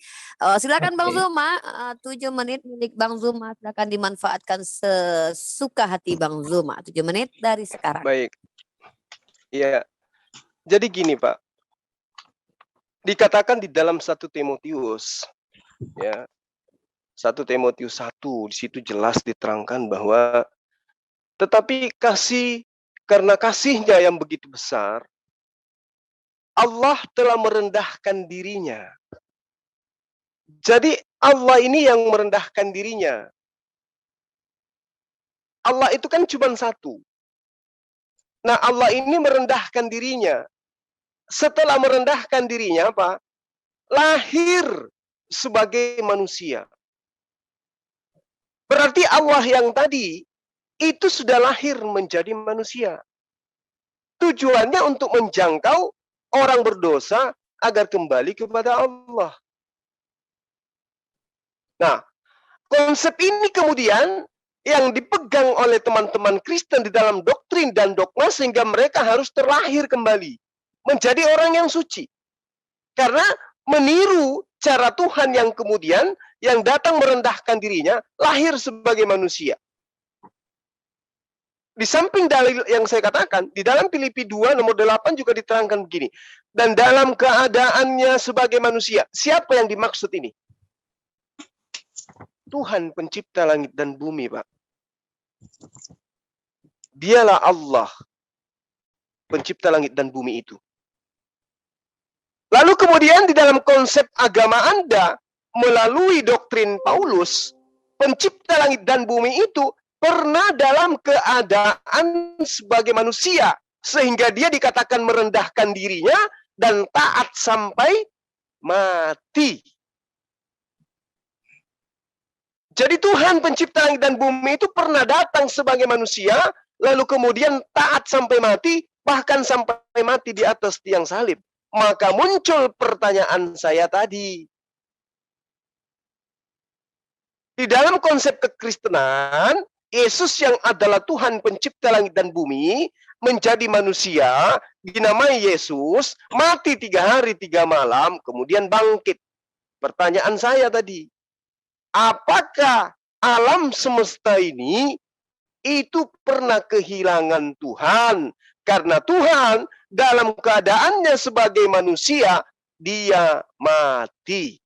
Silakan Bang Zuma, 7 menit milik Bang Zuma, silakan dimanfaatkan sesuka hati Bang Zuma. 7 menit dari sekarang. Baik. Iya. Jadi gini Pak, dikatakan di dalam 1 Timotius, ya, 1 Timotius 1, di situ jelas diterangkan bahwa tetapi karena kasihnya yang begitu besar, Allah telah merendahkan dirinya. Jadi Allah ini yang merendahkan dirinya. Allah itu kan cuma satu. Nah Allah ini merendahkan dirinya. Setelah merendahkan dirinya apa? Lahir sebagai manusia. Berarti Allah yang tadi itu sudah lahir menjadi manusia. Tujuannya untuk menjangkau orang berdosa agar kembali kepada Allah. Nah, konsep ini kemudian yang dipegang oleh teman-teman Kristen di dalam doktrin dan dogma sehingga mereka harus terlahir kembali menjadi orang yang suci. Karena meniru cara Tuhan yang kemudian yang datang merendahkan dirinya lahir sebagai manusia. Di samping dalil yang saya katakan, di dalam Filipi 2 nomor 8 juga diterangkan begini. Dan dalam keadaannya sebagai manusia, siapa yang dimaksud ini? Tuhan pencipta langit dan bumi, Pak. Dialah Allah, pencipta langit dan bumi itu. Lalu kemudian di dalam konsep agama Anda, melalui doktrin Paulus, pencipta langit dan bumi itu pernah dalam keadaan sebagai manusia, sehingga dia dikatakan merendahkan dirinya dan taat sampai mati. Jadi Tuhan pencipta langit dan bumi itu pernah datang sebagai manusia, lalu kemudian taat sampai mati, bahkan sampai mati di atas tiang salib. Maka muncul pertanyaan saya tadi. Di dalam konsep kekristenan, Yesus yang adalah Tuhan pencipta langit dan bumi, menjadi manusia, dinamai Yesus, mati 3 hari 3 malam, kemudian bangkit. Pertanyaan saya tadi, apakah alam semesta ini itu pernah kehilangan Tuhan. Karena Tuhan dalam keadaannya sebagai manusia, dia mati.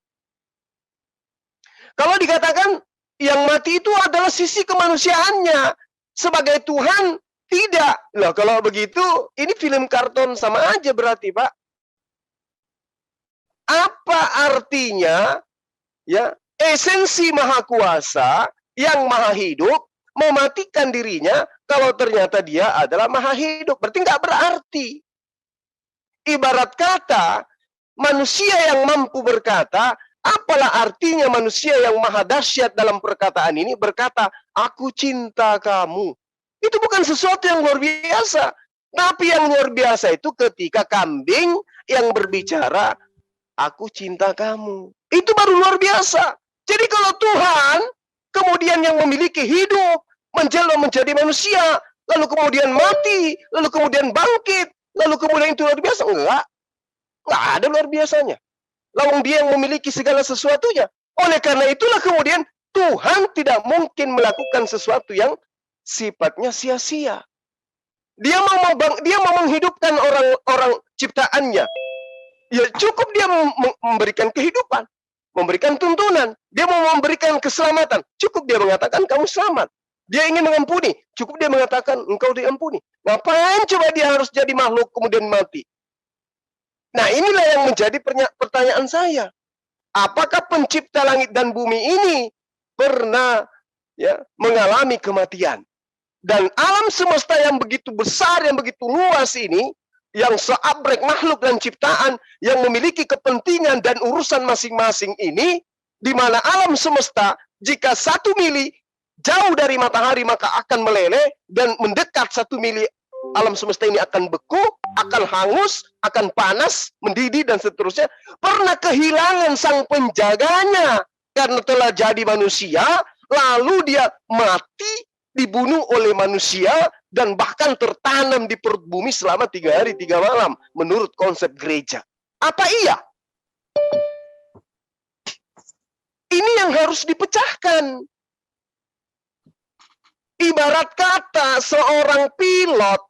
Kalau dikatakan yang mati itu adalah sisi kemanusiaannya. Sebagai Tuhan, tidak. Loh, kalau begitu, ini film kartun sama aja berarti, Pak. Apa artinya, ya, esensi Maha Kuasa yang Maha Hidup mematikan dirinya kalau ternyata dia adalah Maha Hidup? Berarti nggak berarti. Ibarat kata, manusia yang mampu berkata, apalah artinya manusia yang maha dahsyat dalam perkataan ini berkata, aku cinta kamu. Itu bukan sesuatu yang luar biasa. Tapi yang luar biasa itu ketika kambing yang berbicara, aku cinta kamu. Itu baru luar biasa. Jadi kalau Tuhan kemudian yang memiliki hidup, menjadi manusia, lalu kemudian mati, lalu kemudian bangkit, lalu kemudian itu luar biasa? Enggak ada luar biasanya. Lawang dia yang memiliki segala sesuatunya. Oleh karena itulah kemudian Tuhan tidak mungkin melakukan sesuatu yang sifatnya sia-sia. Dia mau menghidupkan orang-orang ciptaannya. Ya cukup dia memberikan kehidupan, memberikan tuntunan. Dia mau memberikan keselamatan. Cukup dia mengatakan kamu selamat. Dia ingin mengampuni. Cukup dia mengatakan engkau diampuni. Ngapain coba dia harus jadi makhluk kemudian mati? Nah, inilah yang menjadi pertanyaan saya. Apakah pencipta langit dan bumi ini pernah mengalami kematian? Dan alam semesta yang begitu besar, yang begitu luas ini, yang seabrek makhluk dan ciptaan, yang memiliki kepentingan dan urusan masing-masing ini, di mana alam semesta, jika 1 mili jauh dari matahari, maka akan meleleh, dan mendekat 1 mili alam semesta ini akan beku, akan hangus, akan panas, mendidih, dan seterusnya. Pernah kehilangan sang penjaganya karena telah jadi manusia, lalu dia mati, dibunuh oleh manusia, dan bahkan tertanam di perut bumi selama 3 hari 3 malam menurut konsep gereja. Apa iya? Ini yang harus dipecahkan. Ibarat kata seorang pilot,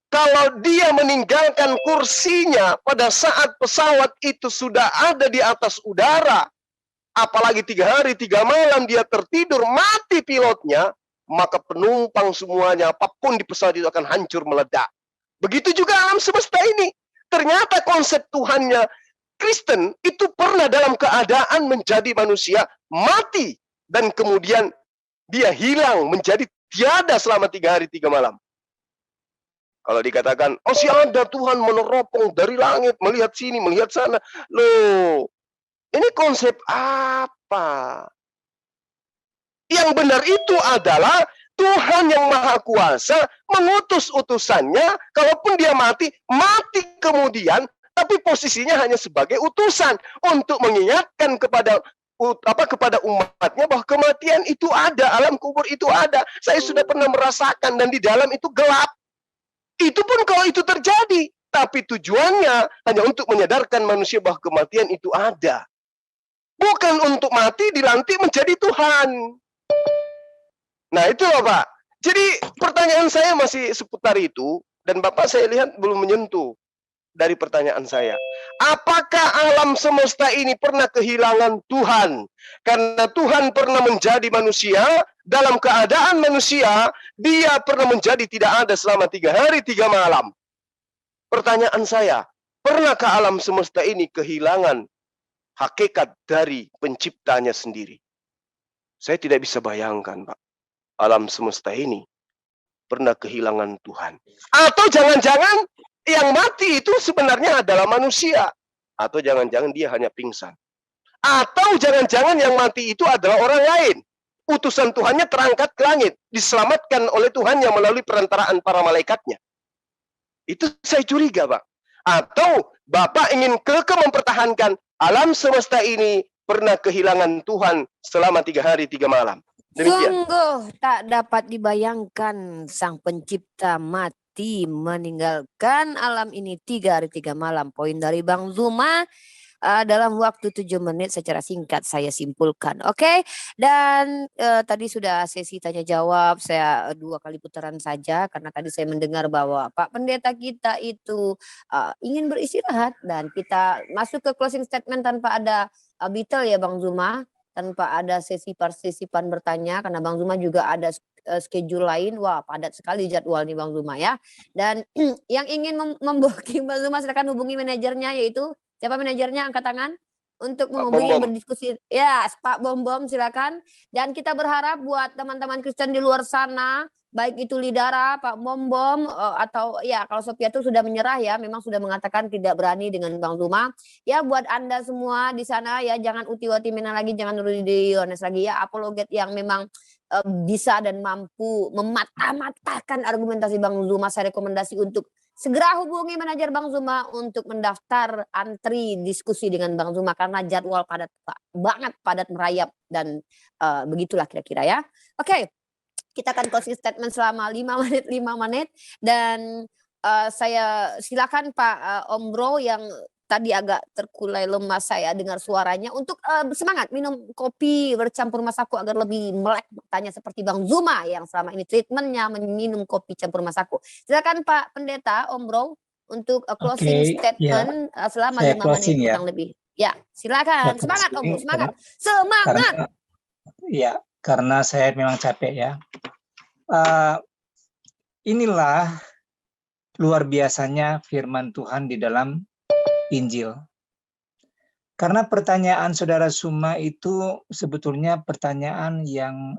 kalau dia meninggalkan kursinya pada saat pesawat itu sudah ada di atas udara, apalagi 3 hari 3 malam dia tertidur, mati pilotnya, maka penumpang semuanya, apapun di pesawat itu akan hancur meledak. Begitu juga alam semesta ini. Ternyata konsep Tuhannya Kristen itu pernah dalam keadaan menjadi manusia, mati, dan kemudian dia hilang menjadi tiada selama 3 hari 3 malam. Kalau dikatakan, oh si ada Tuhan meneropong dari langit, melihat sini, melihat sana. Loh, ini konsep apa? Yang benar itu adalah Tuhan yang Maha Kuasa mengutus utusannya, kalaupun dia mati, mati kemudian, tapi posisinya hanya sebagai utusan untuk mengingatkan kepada umatnya bahwa kematian itu ada, alam kubur itu ada. Saya sudah pernah merasakan dan di dalam itu gelap. Itu pun kalau itu terjadi, tapi tujuannya hanya untuk menyadarkan manusia bahwa kematian itu ada. Bukan untuk mati dilantik menjadi Tuhan. Nah itu loh Pak. Jadi pertanyaan saya masih seputar itu, dan Bapak saya lihat belum menyentuh dari pertanyaan saya. Apakah alam semesta ini pernah kehilangan Tuhan? Karena Tuhan pernah menjadi manusia, dalam keadaan manusia, dia pernah menjadi tidak ada selama 3 hari 3 malam. Pertanyaan saya, pernahkah alam semesta ini kehilangan hakikat dari penciptanya sendiri? Saya tidak bisa bayangkan, Pak. Alam semesta ini pernah kehilangan Tuhan. Atau jangan-jangan yang mati itu sebenarnya adalah manusia. Atau jangan-jangan dia hanya pingsan. Atau jangan-jangan yang mati itu adalah orang lain. Utusan Tuhannya terangkat ke langit. Diselamatkan oleh Tuhan yang melalui perantaraan para malaikatnya. Itu saya curiga, Pak. Atau Bapak ingin kekeh mempertahankan alam semesta ini pernah kehilangan Tuhan selama 3 hari 3 malam. Demikian. Sungguh tak dapat dibayangkan sang pencipta mati meninggalkan alam ini 3 hari 3 malam. Poin dari Bang Zuma, dalam waktu 7 menit secara singkat saya simpulkan. Oke. Dan tadi sudah sesi tanya jawab, saya 2 kali putaran saja karena tadi saya mendengar bahwa Pak Pendeta kita itu ingin beristirahat dan kita masuk ke closing statement tanpa ada Bitel ya Bang Zuma, tanpa ada sesi partisipan bertanya karena Bang Zuma juga ada schedule lain. Wah, padat sekali jadwal nih Bang Zuma ya. Dan yang ingin membooking Bang Zuma silakan hubungi manajernya, yaitu siapa manajernya, angkat tangan untuk Pak menghubungi Bom. berdiskusi. Ya, Pak Bom silakan. Dan kita berharap buat teman-teman Kristen di luar sana, baik itu Lidara, Pak Bom atau ya kalau Sophia itu sudah menyerah ya, memang sudah mengatakan tidak berani dengan Bang Zuma. Ya buat Anda semua di sana ya, jangan uti-wati mena lagi, jangan Rudy Yones lagi ya, apologet yang memang bisa dan mampu mematah-matahkan argumentasi Bang Zuma. Saya rekomendasi untuk segera hubungi manajer Bang Zuma untuk mendaftar antri diskusi dengan Bang Zuma karena jadwal padat banget, padat merayap dan begitulah kira-kira ya. Oke, kita akan closing statement selama 5 menit dan saya silakan Pak Om Bro yang tadi agak terkulai lemas saya dengar suaranya untuk semangat minum kopi bercampur Masaku agar lebih melek bertanya seperti Bang Zuma yang selama ini treatmentnya minum kopi campur Masaku. Silakan Pak Pendeta Om Bro untuk closing statement selama 5 menit kurang lebih. Ya, silakan. Semangat Om Bro, semangat. Semangat. Karena saya memang capek ya. Inilah luar biasanya firman Tuhan di dalam Injil. Karena pertanyaan Saudara Suma itu sebetulnya pertanyaan yang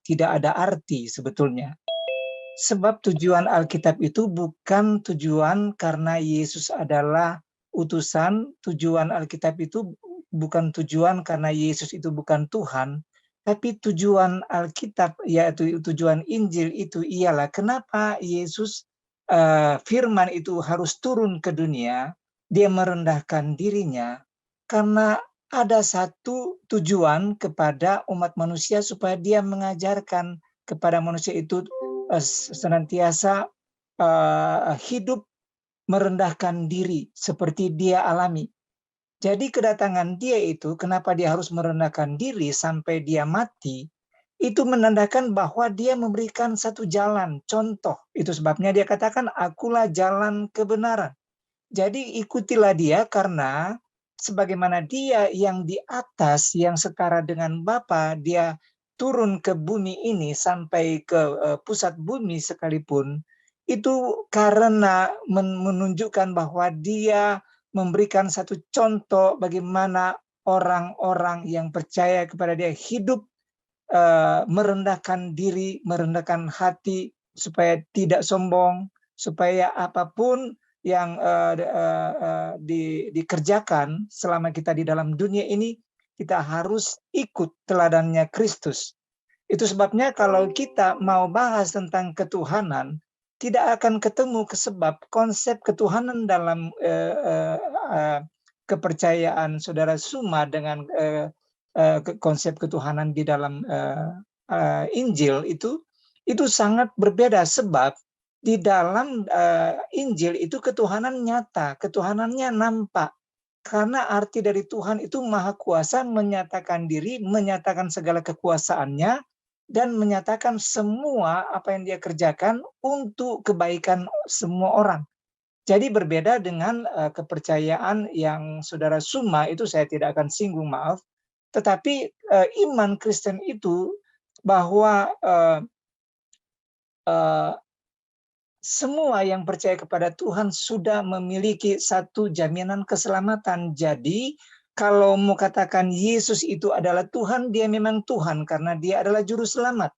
tidak ada arti sebetulnya. Sebab tujuan Alkitab itu bukan tujuan karena Yesus adalah utusan, tujuan Alkitab itu bukan tujuan karena Yesus itu bukan Tuhan, tapi tujuan Alkitab yaitu tujuan Injil itu ialah kenapa Yesus firman itu harus turun ke dunia. Dia merendahkan dirinya karena ada satu tujuan kepada umat manusia supaya dia mengajarkan kepada manusia itu senantiasa hidup merendahkan diri seperti dia alami. Jadi kedatangan dia itu, kenapa dia harus merendahkan diri sampai dia mati, itu menandakan bahwa dia memberikan satu jalan, contoh. Itu sebabnya dia katakan, akulah jalan kebenaran. Jadi ikutilah dia karena sebagaimana dia yang di atas, yang setara dengan Bapa, dia turun ke bumi ini sampai ke pusat bumi sekalipun, itu karena menunjukkan bahwa dia memberikan satu contoh bagaimana orang-orang yang percaya kepada dia hidup merendahkan diri, merendahkan hati, supaya tidak sombong, supaya apapun yang dikerjakan selama kita di dalam dunia ini, kita harus ikut teladannya Kristus. Itu sebabnya kalau kita mau bahas tentang ketuhanan, tidak akan ketemu sebab konsep ketuhanan dalam kepercayaan Saudara Suma dengan konsep ketuhanan di dalam Injil itu sangat berbeda, sebab di dalam Injil itu ketuhanan nyata, ketuhanannya nampak. Karena arti dari Tuhan itu maha kuasa, menyatakan diri, menyatakan segala kekuasaannya, dan menyatakan semua apa yang dia kerjakan untuk kebaikan semua orang. Jadi berbeda dengan kepercayaan yang Saudara Suma, itu saya tidak akan singgung, maaf. Tetapi iman Kristen itu bahwa semua yang percaya kepada Tuhan sudah memiliki satu jaminan keselamatan. Jadi kalau mau katakan Yesus itu adalah Tuhan, dia memang Tuhan karena dia adalah juru selamat.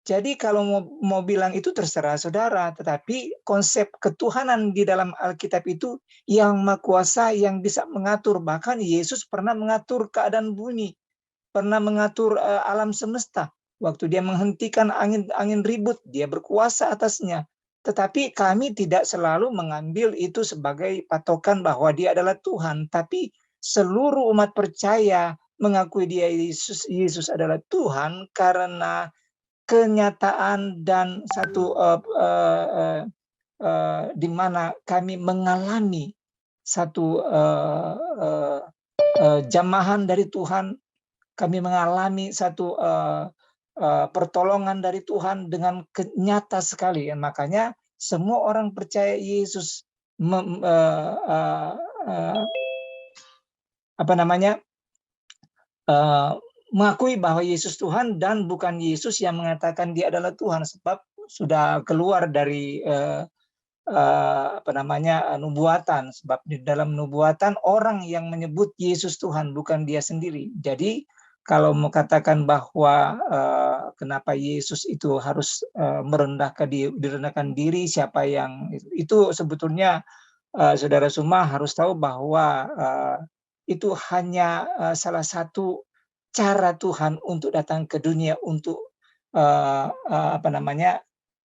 Jadi kalau mau bilang itu terserah saudara, tetapi konsep ketuhanan di dalam Alkitab itu yang maha kuasa, yang bisa mengatur. Bahkan Yesus pernah mengatur keadaan bumi, pernah mengatur alam semesta. Waktu dia menghentikan angin ribut, dia berkuasa atasnya. Tetapi kami tidak selalu mengambil itu sebagai patokan bahwa dia adalah Tuhan. Tapi seluruh umat percaya mengakui dia Yesus adalah Tuhan karena kenyataan dan satu di mana kami mengalami satu jamahan dari Tuhan, kami mengalami satu pertolongan dari Tuhan dengan nyata sekali. Makanya semua orang percaya Yesus mengakui bahwa Yesus Tuhan dan bukan Yesus yang mengatakan dia adalah Tuhan, sebab sudah keluar dari nubuatan. Sebab di dalam nubuatan orang yang menyebut Yesus Tuhan, bukan dia sendiri. Jadi kalau mengatakan bahwa kenapa Yesus itu harus direndahkan diri, siapa yang itu sebetulnya saudara semua harus tahu bahwa itu hanya salah satu cara Tuhan untuk datang ke dunia untuk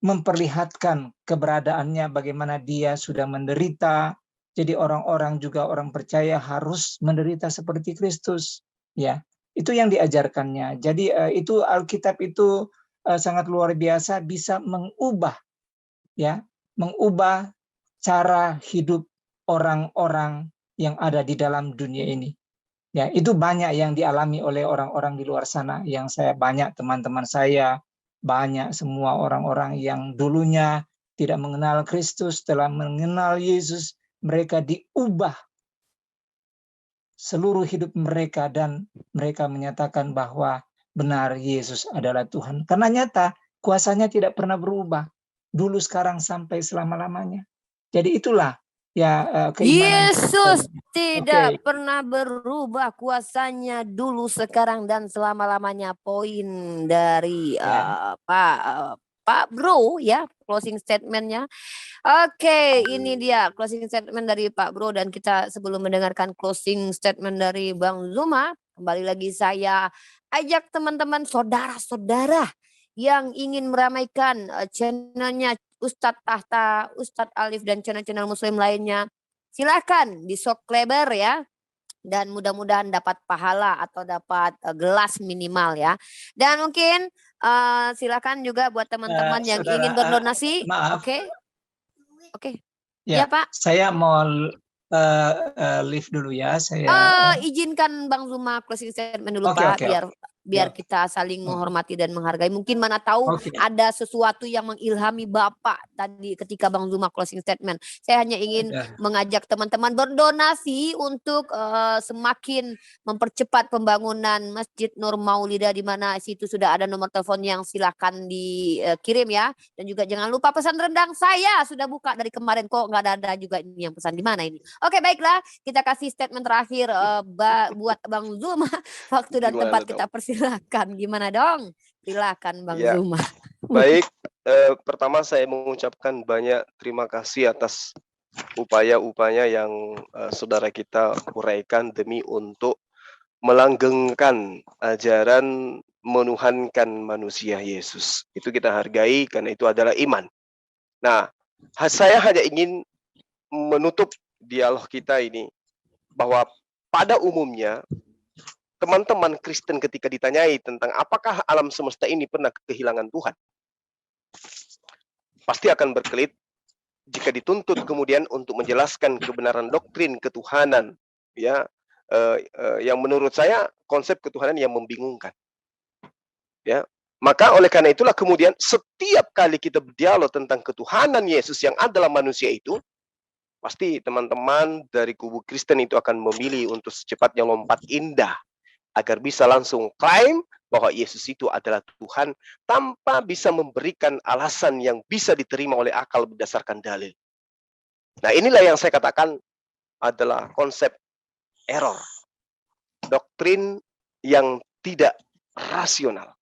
memperlihatkan keberadaannya, bagaimana dia sudah menderita. Jadi orang-orang juga orang percaya harus menderita seperti Kristus, ya. Itu yang diajarkannya. Jadi itu Alkitab itu sangat luar biasa, bisa mengubah cara hidup orang-orang yang ada di dalam dunia ini. Ya, itu banyak yang dialami oleh orang-orang di luar sana, yang banyak teman-teman saya, banyak semua orang-orang yang dulunya tidak mengenal Kristus, telah mengenal Yesus, mereka diubah seluruh hidup mereka dan mereka menyatakan bahwa benar Yesus adalah Tuhan. Karena nyata kuasanya tidak pernah berubah, dulu, sekarang, sampai selama-lamanya. Jadi itulah keimanan Yesus tidak pernah berubah, kuasanya dulu, sekarang, dan selama-lamanya. Poin dari Pak Bro, ya, closing statementnya. Oke, ini dia closing statement dari Pak Bro, dan kita sebelum mendengarkan closing statement dari Bang Zuma, kembali lagi saya ajak teman-teman saudara-saudara yang ingin meramaikan channelnya Ustadz Tahta, Ustadz Alif, dan channel-channel muslim lainnya. Silakan di subscriber ya. Dan mudah-mudahan dapat pahala atau dapat gelas minimal ya. Dan mungkin silakan juga buat teman-teman yang ingin berdonasi. Maaf. Oke. Ya, Pak. Saya mau live dulu ya. Izinkan Bang Zuma closing statement dulu, Pak, biar kita saling menghormati dan menghargai. Mungkin mana tahu ada sesuatu yang mengilhami Bapak tadi ketika Bang Zuma closing statement. Saya hanya ingin mengajak teman-teman berdonasi untuk semakin mempercepat pembangunan Masjid Nur Maulidah, di mana situ sudah ada nomor telepon yang silakan dikirim ya. Dan juga jangan lupa pesan rendang saya sudah buka dari kemarin, kok nggak ada juga ini yang pesan di mana ini. Oke, baiklah, kita kasih statement terakhir buat Bang Zuma. Waktu dan tempat kita persilakan. Gimana dong? Silakan Bang Zuma. Baik, pertama saya mengucapkan banyak terima kasih atas upaya-upaya yang saudara kita uraikan demi untuk melanggengkan ajaran menuhankan manusia Yesus. Itu kita hargai karena itu adalah iman. Nah, saya hanya ingin menutup dialog kita ini bahwa pada umumnya teman-teman Kristen ketika ditanyai tentang apakah alam semesta ini pernah kehilangan Tuhan, pasti akan berkelit jika dituntut kemudian untuk menjelaskan kebenaran doktrin ketuhanan, ya, yang menurut saya konsep ketuhanan yang membingungkan, ya. Maka oleh karena itulah kemudian setiap kali kita berdialog tentang ketuhanan Yesus yang adalah manusia itu, pasti teman-teman dari kubu Kristen itu akan memilih untuk secepatnya lompat indah agar bisa langsung klaim bahwa Yesus itu adalah Tuhan tanpa bisa memberikan alasan yang bisa diterima oleh akal berdasarkan dalil. Nah, inilah yang saya katakan adalah konsep error, doktrin yang tidak rasional.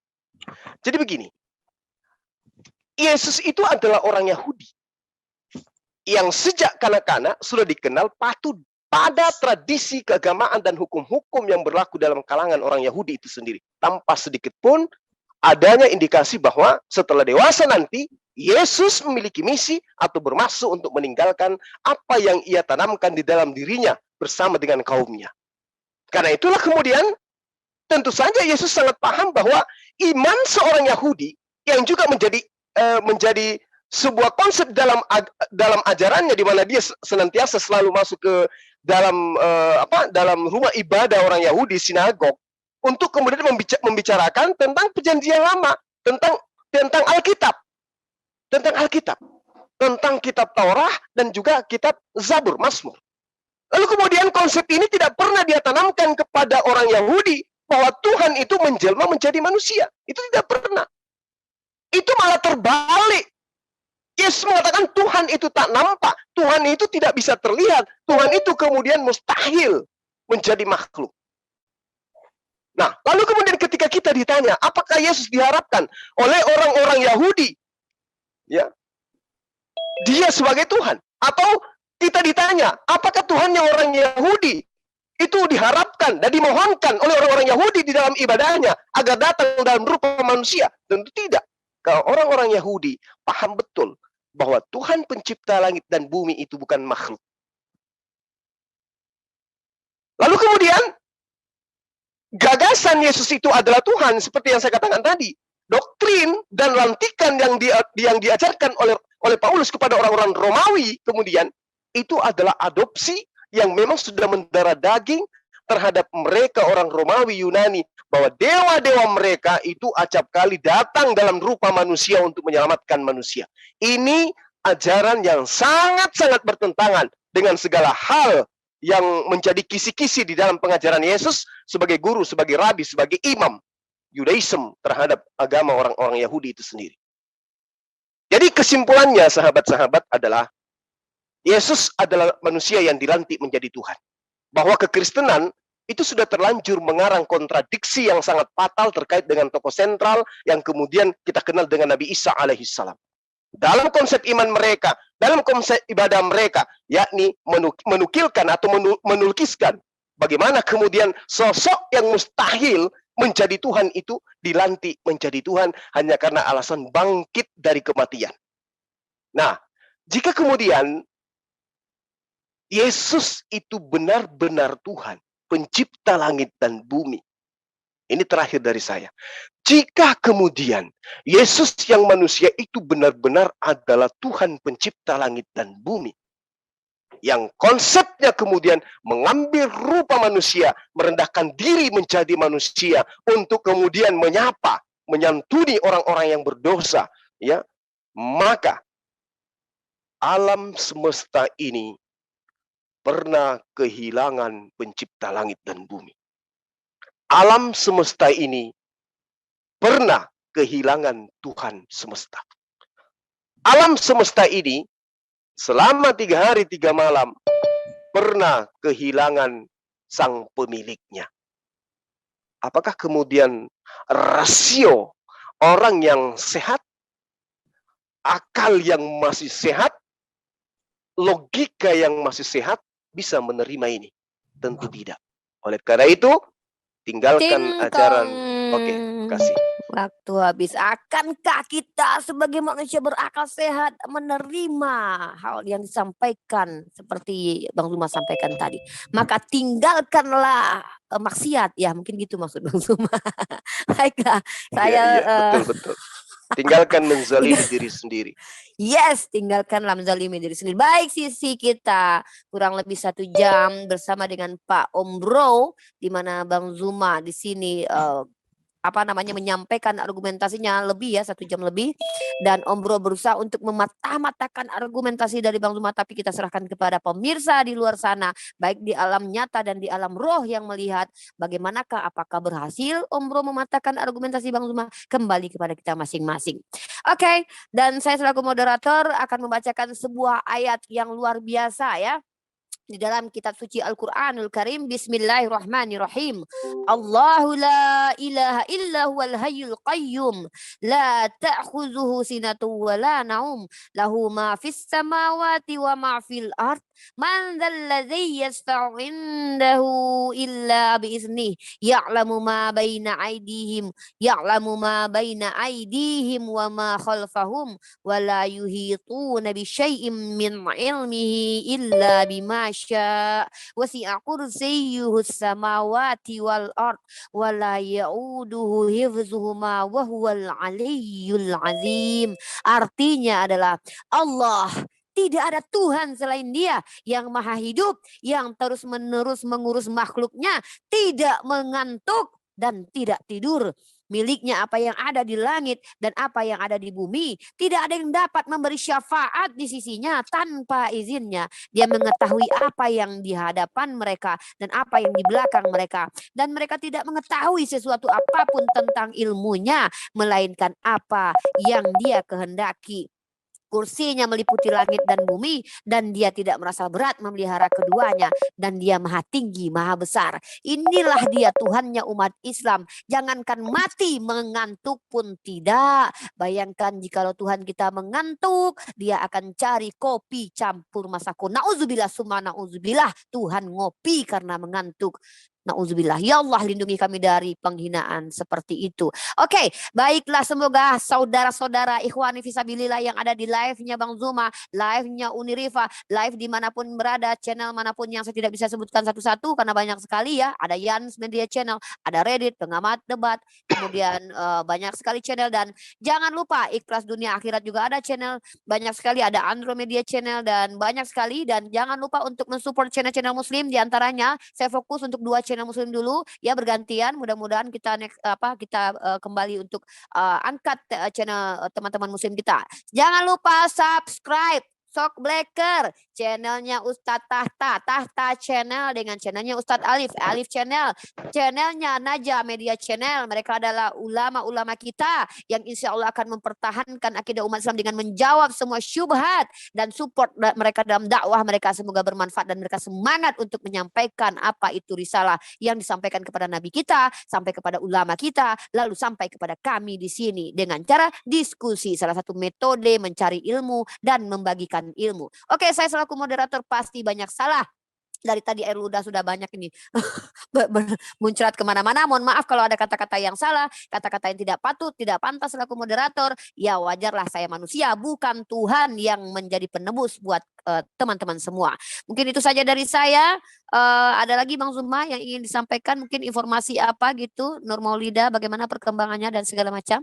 Jadi begini, Yesus itu adalah orang Yahudi yang sejak kanak-kanak sudah dikenal patuh pada tradisi keagamaan dan hukum-hukum yang berlaku dalam kalangan orang Yahudi itu sendiri. Tanpa sedikit pun adanya indikasi bahwa setelah dewasa nanti, Yesus memiliki misi atau bermaksud untuk meninggalkan apa yang ia tanamkan di dalam dirinya bersama dengan kaumnya. Karena itulah kemudian, tentu saja Yesus sangat paham bahwa iman seorang Yahudi yang juga menjadi sebuah konsep dalam ajarannya di mana dia senantiasa selalu masuk ke dalam dalam rumah ibadah orang Yahudi, sinagog, untuk kemudian membicarakan tentang perjanjian lama, tentang Alkitab, tentang kitab Taurat dan juga kitab Zabur, Mazmur. Lalu kemudian konsep ini tidak pernah dia tanamkan kepada orang Yahudi bahwa Tuhan itu menjelma menjadi manusia. Itu tidak pernah. Itu malah terbalik. Yesus mengatakan Tuhan itu tak nampak, Tuhan itu tidak bisa terlihat, Tuhan itu kemudian mustahil menjadi makhluk. Nah, lalu kemudian ketika kita ditanya, apakah Yesus diharapkan oleh orang-orang Yahudi, ya, dia sebagai Tuhan? Atau kita ditanya, apakah Tuhan yang orang Yahudi itu diharapkan dan dimohonkan oleh orang-orang Yahudi di dalam ibadahnya agar datang dalam rupa manusia? Tentu tidak. Kalau orang-orang Yahudi paham betul bahwa Tuhan pencipta langit dan bumi itu bukan makhluk. Lalu kemudian gagasan Yesus itu adalah Tuhan, seperti yang saya katakan tadi. Doktrin dan lantikan yang diajarkan oleh Paulus kepada orang-orang Romawi kemudian itu adalah adopsi yang memang sudah mendarah daging terhadap mereka orang Romawi Yunani, bahwa dewa-dewa mereka itu acap kali datang dalam rupa manusia untuk menyelamatkan manusia. Ini ajaran yang sangat-sangat bertentangan dengan segala hal yang menjadi kisi-kisi di dalam pengajaran Yesus sebagai guru, sebagai rabi, sebagai imam Yudaism terhadap agama orang-orang Yahudi itu sendiri. Jadi kesimpulannya sahabat-sahabat adalah Yesus adalah manusia yang dilantik menjadi Tuhan. Bahwa kekristenan itu sudah terlanjur mengarang kontradiksi yang sangat fatal terkait dengan tokoh sentral yang kemudian kita kenal dengan Nabi Isa alaihissalam. Dalam konsep iman mereka, dalam konsep ibadah mereka, yakni menukilkan atau menulkiskan bagaimana kemudian sosok yang mustahil menjadi Tuhan itu dilantik menjadi Tuhan hanya karena alasan bangkit dari kematian. Nah, jika kemudian Yesus itu benar-benar Tuhan, pencipta langit dan bumi. Ini terakhir dari saya. Jika kemudian Yesus yang manusia itu benar-benar adalah Tuhan pencipta langit dan bumi, yang konsepnya kemudian mengambil rupa manusia, merendahkan diri menjadi manusia untuk kemudian menyapa, menyantuni orang-orang yang berdosa, ya, maka alam semesta ini pernah kehilangan pencipta langit dan bumi. Alam semesta ini pernah kehilangan Tuhan semesta. Alam semesta ini selama 3 hari 3 malam pernah kehilangan sang pemiliknya. Apakah kemudian rasio orang yang sehat, akal yang masih sehat, logika yang masih sehat bisa menerima ini? Tentu tidak. Oleh karena itu, tinggalkan ajaran. Oke, kasih. Waktu habis. Akankah kita sebagai manusia berakal sehat menerima hal yang disampaikan seperti Bang Zuma sampaikan tadi? Maka tinggalkanlah maksiat. Ya mungkin gitu maksud Bang Zuma. Baiklah, saya betul. Tinggalkan menzalimi diri sendiri. Yes, tinggalkanlah menzalimi diri sendiri. Baik, sisi kita kurang lebih 1 jam bersama dengan Pak Ombro, di mana Bang Zuma di sini menyampaikan argumentasinya lebih ya 1 jam lebih, dan Om Bro berusaha untuk mematah-matahkan argumentasi dari Bang Zuma, tapi kita serahkan kepada pemirsa di luar sana, baik di alam nyata dan di alam roh yang melihat bagaimanakah, apakah berhasil Om Bro mematahkan argumentasi Bang Zuma, kembali kepada kita masing-masing. Oke, dan saya selaku moderator akan membacakan sebuah ayat yang luar biasa ya. Di dalam kitab suci Al-Quranul Karim. Bismillahirrahmanirrahim. Allahu la ilaha illa huwal hayyul qayyum la ta'khuzuhu sinatun wa la naum lahu ma fis samawati wa ma fil ard man dzalladzi yashfa'u indahu illa biiznih ya'lamu ma baina aydihim wa ma khalfahum wa la yuhituna bi syai'in min ilmihi illa bima yasha wasi'a kursiyyuhus samawati wal ard wa la ya'uduhu hifzuhuma wa huwal aliyyul azim. Artinya adalah Allah tidak ada Tuhan selain Dia yang maha hidup, yang terus-menerus mengurus makhluknya, tidak mengantuk dan tidak tidur. Miliknya apa yang ada di langit dan apa yang ada di bumi. Tidak ada yang dapat memberi syafaat di sisinya tanpa izinnya. Dia mengetahui apa yang di hadapan mereka dan apa yang di belakang mereka. Dan mereka tidak mengetahui sesuatu apapun tentang ilmunya, melainkan apa yang Dia kehendaki. Kursinya meliputi langit dan bumi, dan Dia tidak merasa berat memelihara keduanya, dan Dia maha tinggi, maha besar. Inilah Dia Tuhannya umat Islam. Jangankan mati, mengantuk pun tidak. Bayangkan jikalau Tuhan kita mengantuk, Dia akan cari kopi campur masako. Nauzubillah summa nauzubillah, Tuhan ngopi karena mengantuk. Nauzubillah. Ya Allah, lindungi kami dari penghinaan seperti itu. Oke, baiklah, semoga saudara-saudara ikhwani fisabilillah yang ada di live-nya Bang Zuma, live-nya Unirifa, live dimanapun berada, channel manapun yang saya tidak bisa sebutkan satu-satu karena banyak sekali ya. Ada Yans Media Channel, ada Reddit, pengamat debat, kemudian banyak sekali channel. Dan jangan lupa Ikhlas Dunia Akhirat juga ada channel, banyak sekali, ada Andro Media Channel dan banyak sekali. Dan jangan lupa untuk mensupport channel-channel muslim, diantaranya saya fokus untuk 2 channel muslim dulu ya, bergantian. Mudah-mudahan kita kembali untuk angkat channel teman-teman muslim kita. Jangan lupa subscribe Sok Blacker, channelnya Ustadz Tahta channel dengan channelnya Ustadz Alif channel, channelnya Naja Media Channel. Mereka adalah ulama-ulama kita yang insya Allah akan mempertahankan akidah umat Islam dengan menjawab semua syubhat dan support mereka dalam dakwah mereka. Semoga bermanfaat dan mereka semangat untuk menyampaikan apa itu risalah yang disampaikan kepada Nabi kita, sampai kepada ulama kita, lalu sampai kepada kami di sini dengan cara diskusi. Salah satu metode mencari ilmu dan membagikan ilmu. Oke, saya selaku moderator pasti banyak salah. Dari tadi air ludah sudah banyak ini muncrat kemana-mana. Mohon maaf kalau ada kata-kata yang salah, kata-kata yang tidak patut, tidak pantas selaku moderator. Ya wajarlah, saya manusia, bukan Tuhan yang menjadi penebus buat teman-teman semua. Mungkin itu saja dari saya. Ada lagi Bang Zuma yang ingin disampaikan, mungkin informasi apa gitu, Nur Maulida, bagaimana perkembangannya dan segala macam?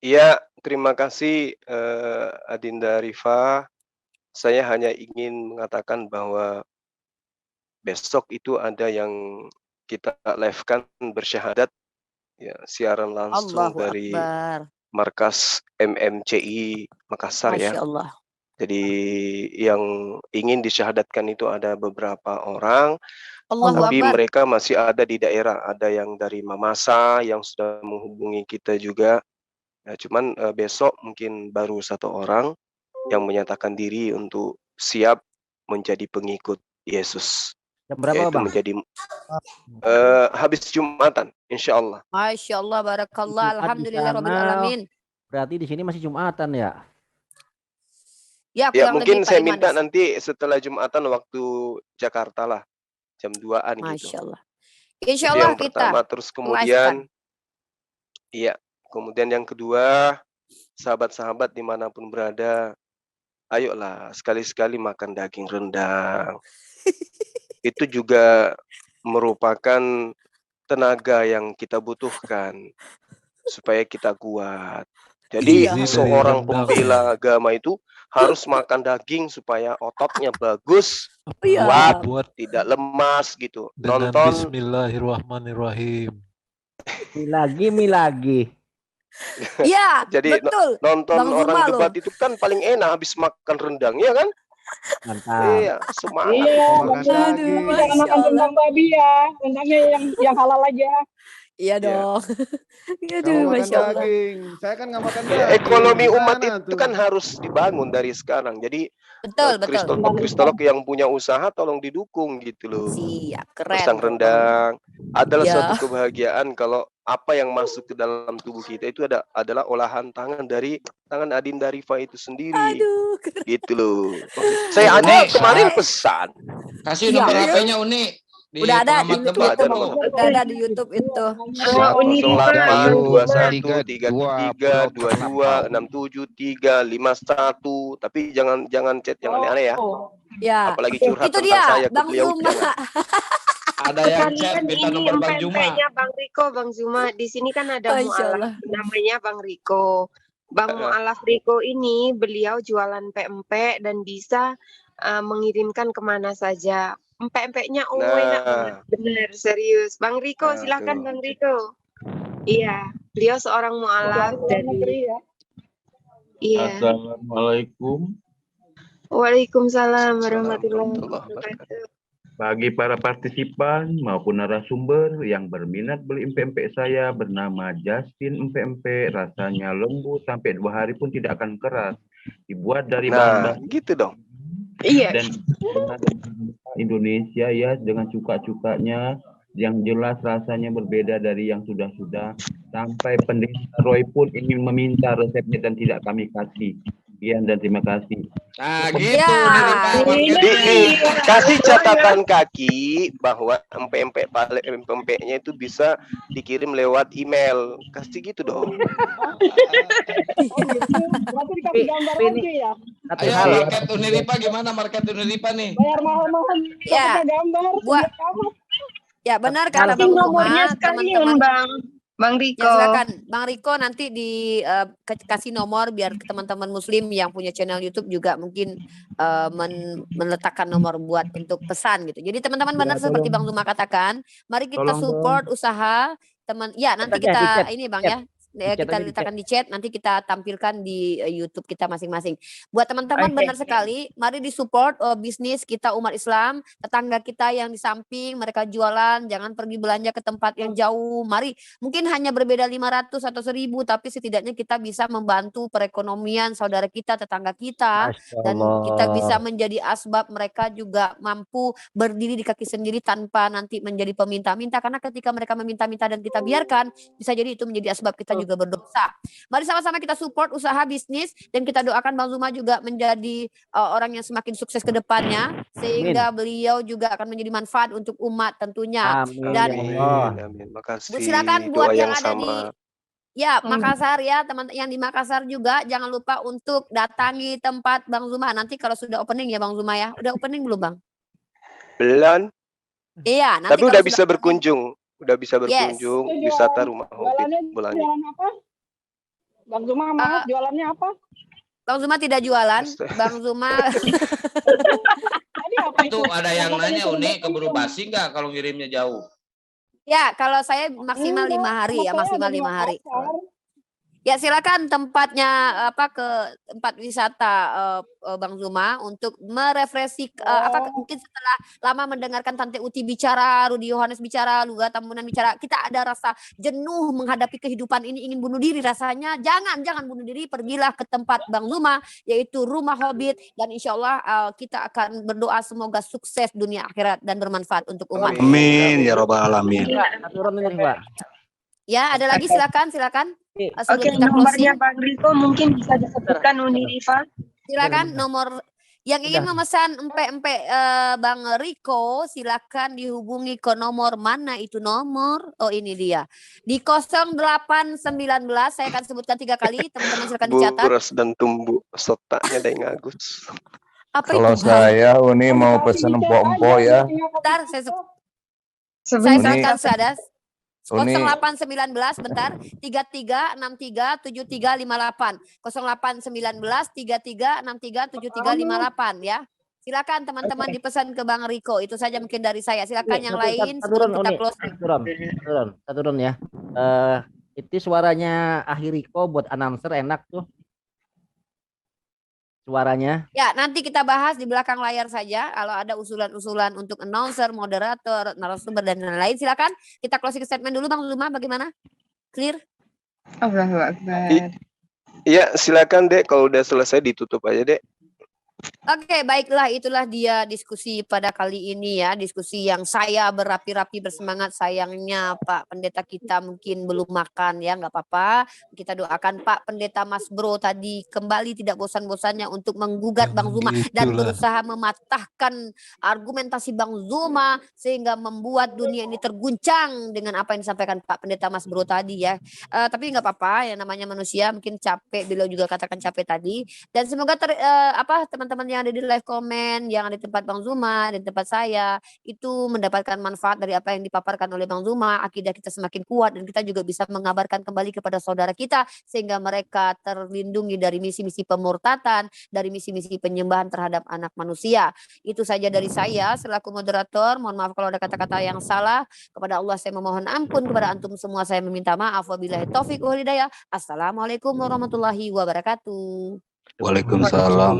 Iya, terima kasih Adinda Rifa. Saya hanya ingin mengatakan bahwa besok itu ada yang kita live-kan bersyahadat, ya, siaran langsung Allahu dari Akbar. markas MMCI Makassar ya. Masya Allah. Jadi yang ingin disyahadatkan itu ada beberapa orang, Allahu tapi Akbar. mereka masih ada di daerah. Ada yang dari Mamasa yang sudah menghubungi kita juga. Ya, cuman besok mungkin baru 1 orang yang menyatakan diri untuk siap menjadi pengikut Yesus. Jam berapa, Yaitu Bang? menjadi habis Jumatan, insya Allah. Masya Allah, barakallah, alhamdulillah, rabbil alamin. Berarti di sini masih Jumatan ya? Ya, Ya kurang mungkin lebih, saya Pak minta Iman. nanti setelah Jumatan waktu Jakarta lah, jam 2-an gitu. Masya Allah. Insya Itu Allah yang kita pertama. Terus kemudian, iya, kemudian yang kedua, sahabat-sahabat dimanapun berada, ayolah sekali-sekali makan daging rendang. Itu juga merupakan tenaga yang kita butuhkan supaya kita kuat. Jadi seorang pembela agama itu harus makan daging supaya ototnya bagus, kuat, tidak lemas gitu. Dengan Nonton Bismillahirrahmanirrahim. Mi lagi. Ya, jadi betul. nonton Bang orang Zuma debat loh. itu kan paling enak habis makan rendang, ya kan? Mantap. Iya, semangat. Iya, Makan daging. jangan makan rendang babi ya, rendangnya yang halal aja. Iya dong. Kamu makan Masya Allah. daging. Saya kan nggak makan Ya, daging. ekonomi umat Gimana itu tuh? kan harus dibangun dari sekarang. Jadi Betul, betul. kristolog yang punya usaha tolong didukung gitu loh. Siap, keren. Pesan rendang adalah Ya. suatu kebahagiaan kalau apa yang masuk ke dalam tubuh kita itu adalah olahan tangan dari tangan Adinda Rifa itu sendiri. Aduh, keren. Gitu loh. Saya aja kemarin pesan. Kasih Iya. nomor HP-nya Uni. Udah ada di pengamat YouTube, ada nomor udah ada di YouTube itu. Uniripa 08 21 33 22 67 351. Tapi jangan chat yang aneh-aneh ya. Ya, Apalagi curhat itu tentang dia, saya ke Bang beliau Zuma. jangan. Ada yang chat Sekalian minta ini nomor Bang Zuma. empek-empeknya Bang Riko, Bang Zuma. Di sini kan ada Masya mualaf Allah. namanya Bang Riko. Bang Mualaf Riko ini beliau jualan pempek dan bisa mengirimkan kemana saja. Empek-empeknya enak banget, bener serius. Bang Riko, silakan Aduh. Bang Riko. Iya, beliau seorang mualaf dari. Iya. Assalamualaikum. Waalaikumsalam warahmatullahi wabarakatuh. Bagi para partisipan maupun narasumber yang berminat beli empek-empek saya bernama Justin empek-empek, rasanya lembut sampai 2 hari pun tidak akan keras. Dibuat dari bahan-bahan gitu dong. Iya. Dan Indonesia ya, dengan cuka-cukanya yang jelas rasanya berbeda dari yang sudah-sudah. Sampai pendeta Roy pun ingin meminta resepnya dan tidak kami kasih. Sekian dan terima kasih. Nah, gitu. Ya. Kasih catatan kaki bahwa empek-empeknya itu bisa dikirim lewat email. Kasih gitu dong. Berarti dikasih gambar aja ya. Ayo market Uniripa gimana market Uniripa nih? Bayar mahal-mahal. Ya. Gambar. Buat ya benar kata Bang nomornya Zuma, sekalian teman-teman. Bang Riko. Ya silakan Bang Riko nanti kasih nomor biar teman-teman muslim yang punya channel YouTube juga mungkin meletakkan nomor buat untuk pesan gitu. Jadi teman-teman benar seperti Bang Zuma katakan, mari kita support usaha teman. Ya nanti kita ini Bang ya. Kita letakkan di chat, nanti kita tampilkan di YouTube kita masing-masing. Buat teman-teman benar sekali, mari disupport bisnis kita umat Islam, tetangga kita yang di samping, mereka jualan, jangan pergi belanja ke tempat yang jauh. Mari, mungkin hanya berbeda 500 atau 1000, tapi setidaknya kita bisa membantu perekonomian saudara kita, tetangga kita, dan kita bisa menjadi asbab mereka juga mampu berdiri di kaki sendiri tanpa nanti menjadi peminta-minta, karena ketika mereka meminta-minta dan kita biarkan, bisa jadi itu menjadi asbab kita juga berdosa. Mari sama-sama kita support usaha bisnis dan kita doakan Bang Zuma juga menjadi orang yang semakin sukses ke depannya sehingga beliau juga akan menjadi manfaat untuk umat tentunya. Dan amin. Makasih. silakan buat yang ada sama. di Makassar ya, teman yang di Makassar juga jangan lupa untuk datangi tempat Bang Zuma nanti kalau sudah opening ya Bang Zuma ya. Udah opening belum Bang? Belum. Iya, nanti tapi udah bisa berkunjung. Udah bisa berkunjung wisata rumah hobbit bulannya. Bang Zuma maaf jualannya apa? Bang Zuma tidak jualan. Bang Zuma Itu ada yang nanya Uni keburu basi nggak kalau ngirimnya jauh? Ya kalau saya maksimal 5 hari ya, maksimal 5 hari. Ya silakan tempatnya ke tempat wisata Bang Zuma untuk merefreshi mungkin setelah lama mendengarkan Tante Uti bicara, Rudi Yohanes bicara, Luga Tambunan bicara, kita ada rasa jenuh menghadapi kehidupan ini, ingin bunuh diri rasanya. Jangan bunuh diri, pergilah ke tempat Bang Zuma yaitu Rumah Hobbit dan insya Allah kita akan berdoa semoga sukses dunia akhirat dan bermanfaat untuk umat. Amin ya robbal alamin. Ya, ada lagi silakan. Oke, nomornya Bang Riko mungkin bisa disebutkan Uniripa. Silakan nomor yang ingin memesan empek-empek Bang Riko, silakan dihubungi ke nomor mana itu nomor? Oh ini dia. Di 0819 saya akan sebutkan 3 kali, teman-teman silakan dicatat. Beras dan tumbuh sotaknya dari Agus. Kalau saya Uni mau pesen empok-empok ya. Bentar, saya sebutkan sadas. 0819 bentar 33637358 0819 33637358 ya. Silakan teman-teman dipesan ke Bang Riko. Itu saja mungkin dari saya. Silakan yang lain sebelum kita closing. Turun ya. Itu suaranya Ahi Riko buat announcer enak tuh. Suaranya. Ya, nanti kita bahas di belakang layar saja. Kalau ada usulan-usulan untuk announcer, moderator, narasumber dan lain-lain, silakan kita closing statement dulu Bang Zuma. Bagaimana? Clear? Allahu Akbar. Iya, silakan Dek. Kalau udah selesai ditutup aja Dek. Oke, baiklah, itulah dia diskusi pada kali ini ya, diskusi yang saya berapi-rapi bersemangat. Sayangnya Pak Pendeta kita mungkin belum makan ya, nggak apa-apa. Kita doakan Pak Pendeta Mas Bro tadi kembali tidak bosan-bosannya untuk menggugat Bang Zuma dan berusaha mematahkan argumentasi Bang Zuma sehingga membuat dunia ini terguncang dengan apa yang disampaikan Pak Pendeta Mas Bro tadi ya. Tapi nggak apa-apa, ya namanya manusia mungkin capek, beliau juga katakan capek tadi. Dan semoga teman-teman yang ada di live comment, yang ada di tempat Bang Zuma, di tempat saya, itu mendapatkan manfaat dari apa yang dipaparkan oleh Bang Zuma. Akidah kita semakin kuat dan kita juga bisa mengabarkan kembali kepada saudara kita sehingga mereka terlindungi dari misi-misi pemurtatan, dari misi-misi penyembahan terhadap anak manusia. Itu saja dari saya selaku moderator. Mohon maaf kalau ada kata-kata yang salah. Kepada Allah saya memohon ampun, kepada antum semua saya meminta maaf. Wabillahi taufiq wal hidayah. Assalamualaikum warahmatullahi wabarakatuh. Waalaikumsalam.